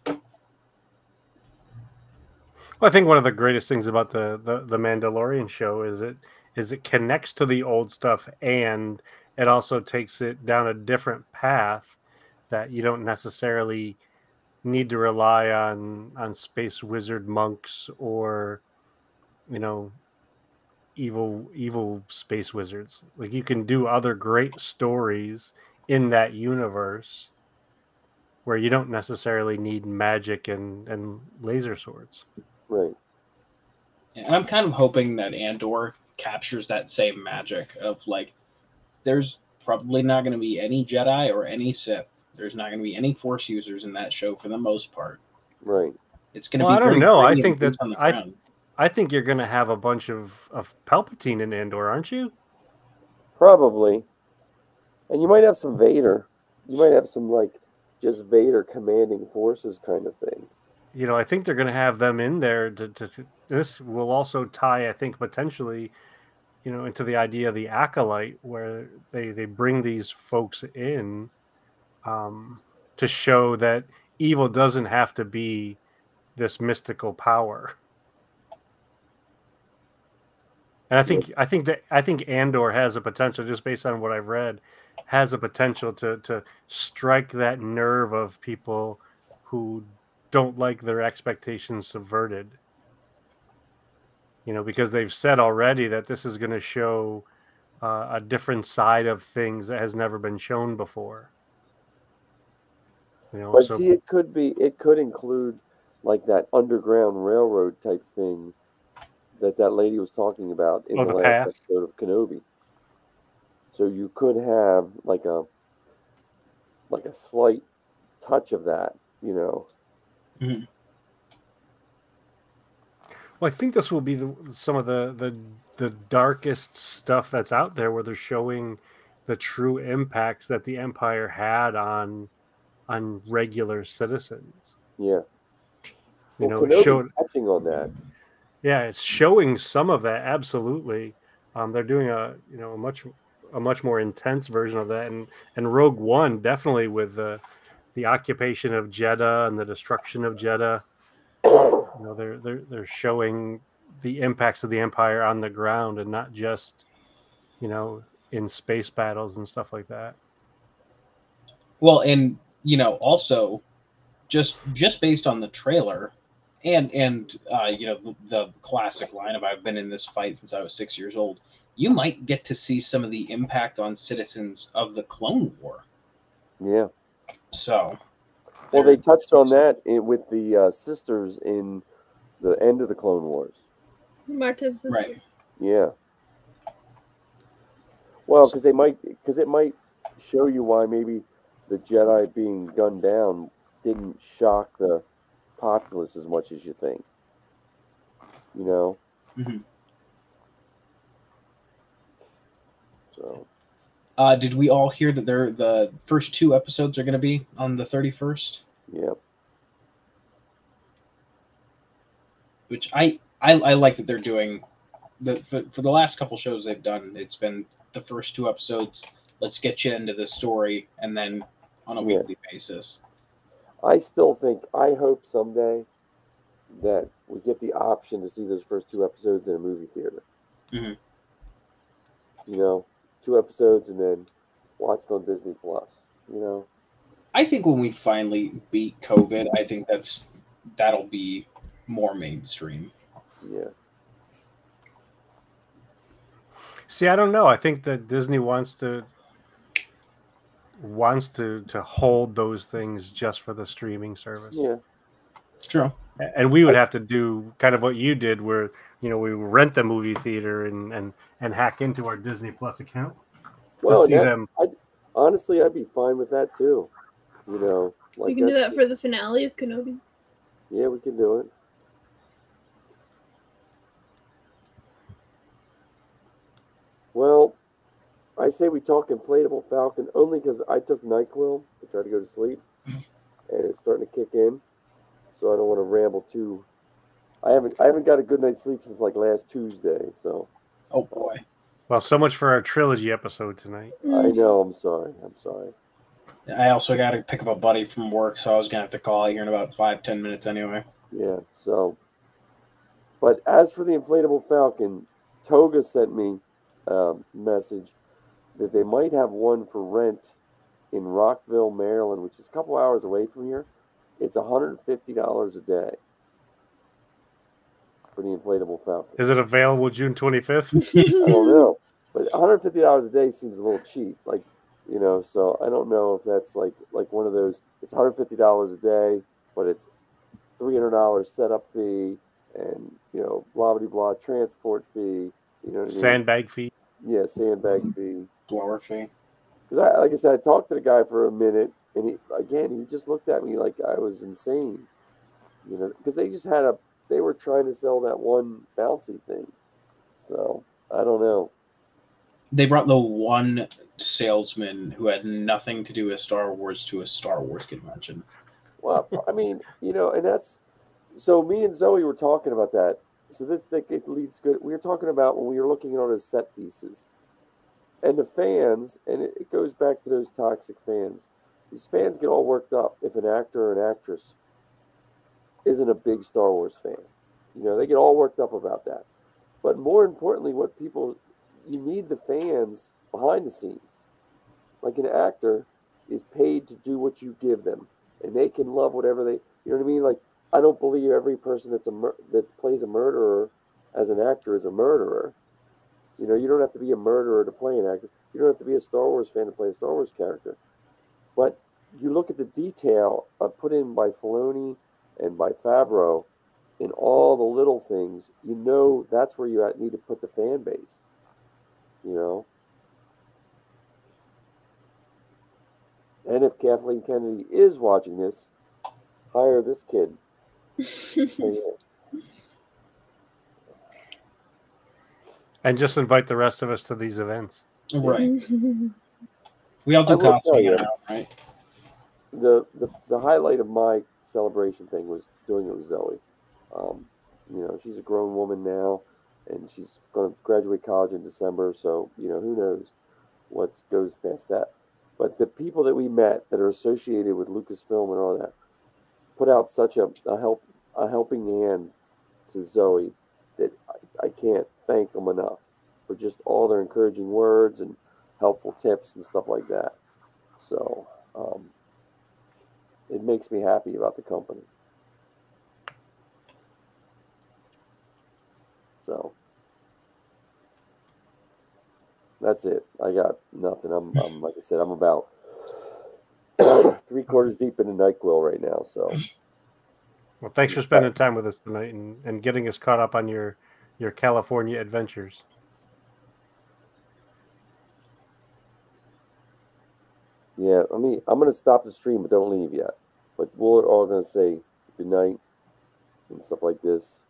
Well, I think one of the greatest things about the Mandalorian show is it connects to the old stuff, and it also takes it down a different path that you don't necessarily need to rely on space wizard monks or, you know, evil space wizards. Like, you can do other great stories in that universe where you don't necessarily need magic and laser swords. right. And I'm kind of hoping that Andor captures that same magic of, like, there's probably not going to be any Jedi or any Sith. There's not going to be any Force users in that show for the most part. Right. It's going to Well, be I don't very know. I gritty think and that boots on the ground. I think you're going to have a bunch of Palpatine in Andor, aren't you? Probably. And you might have some Vader. You might have some, like, just Vader commanding forces kind of thing. You know, I think they're going to have them in there. This will also tie, I think, potentially, you know, into the idea of the acolyte, where they bring these folks in to show that evil doesn't have to be this mystical power. And I think Andor has a potential, just based on what I've read, has a potential to strike that nerve of people who don't like their expectations subverted. You know, because they've said already that this is going to show a different side of things that has never been shown before. You know, But so see, it could include like that underground railroad type thing that lady was talking about in the the last path. episode of Kenobi. So you could have like a slight touch of that, you know. Mm-hmm. Well, I think this will be some of the darkest stuff that's out there, where they're showing the true impacts that the Empire had on regular citizens. Yeah. You Well, know, Kenobi's touching on that. Yeah, it's showing some of that, absolutely. They're doing a much more intense version of that, and Rogue One definitely, with the occupation of Jeddah and the destruction of Jeddah. You know, they're showing the impacts of the Empire on the ground, and not just, you know, in space battles and stuff like that. Well, and, you know, also just based on the trailer and you know, the classic line of "I've been in this fight since I was 6 years old," you might get to see some of the impact on citizens of the Clone War. Yeah. So, well, they touched on that with the sisters in the end of the Clone Wars. Marta's sisters. Right. Yeah. Well, because it might show you why maybe the Jedi being gunned down didn't shock the populace as much as you think. You know. Mm-hmm. So. Did we all hear that the first 2 episodes are going to be on the 31st? Yep. Which I like that they're doing. For the last couple shows they've done, it's been the first 2 episodes. Let's get you into the story, and then on a weekly basis. I still think, I hope someday that we get the option to see those first 2 episodes in a movie theater. Mm-hmm. You know, 2 episodes and then watch it on Disney Plus. You know, I think when we finally beat COVID, I think that'll be more mainstream. Yeah. See, I don't know. I think that Disney wants to hold those things just for the streaming service. Yeah. True. And we would have to do kind of what you did, where we rent the movie theater and hack into our Disney Plus account to see them. Honestly, I'd be fine with that too. We can do that for the finale of Kenobi. Yeah, we can do it. Well, I say we talk Inflatable Falcon only because I took NyQuil to try to go to sleep, and it's starting to kick in. So I don't want to ramble too. I haven't got a good night's sleep since like last Tuesday. So. Oh boy. Well, so much for our trilogy episode tonight. I know. I'm sorry. I also got to pick up a buddy from work, so I was gonna have to call here in about 5-10 minutes anyway. Yeah. So. But as for the Inflatable Falcon, Toga sent me a message that they might have one for rent in Rockville, Maryland, which is a couple hours away from here. It's $150 a day for the Inflatable Falcon. Is it available June 25th? I don't know, but $150 a day seems a little cheap. So I don't know if that's like one of those. It's $150 a day, but it's $300 setup fee and blah blah blah transport fee. You know what I mean? Sandbag fee. Yeah, sandbag fee. Blower fee. Because like I said, I talked to the guy for a minute, and he just looked at me like I was insane. Because they were trying to sell that one bouncy thing. So I don't know. They brought the one salesman who had nothing to do with Star Wars to a Star Wars convention. Well, I mean, and that's so. Me and Zoe were talking about that. So it leads good. We were talking about when we were looking at all those set pieces. And the fans, and it goes back to those toxic fans. These fans get all worked up if an actor or an actress isn't a big Star Wars fan. They get all worked up about that. But more importantly, you need the fans behind the scenes. Like an actor is paid to do what you give them, and they can love whatever they. You know what I mean? Like I don't believe every person that plays a murderer as an actor is a murderer. You don't have to be a murderer to play an actor. You don't have to be a Star Wars fan to play a Star Wars character. But you look at the detail put in by Filoni and by Favreau in all the little things, that's where you need to put the fan base. And if Kathleen Kennedy is watching this, hire this kid. And just invite the rest of us to these events. Right. We all do cosplaying around, right? The highlight of my celebration thing was doing it with Zoe. She's a grown woman now, and she's going to graduate college in December. So who knows what goes past that. But the people that we met that are associated with Lucasfilm and all that put out such a helping hand to Zoe that I can't thank them enough for just all their encouraging words and helpful tips and stuff like that. So it makes me happy about the company. So that's it. I got nothing. I'm like I said, I'm about 3/4 deep into NyQuil right now. So well, thanks for spending time with us tonight and getting us caught up on your California adventures. Yeah, I'm going to stop the stream, but don't leave yet. But we're all going to say good night and stuff like this.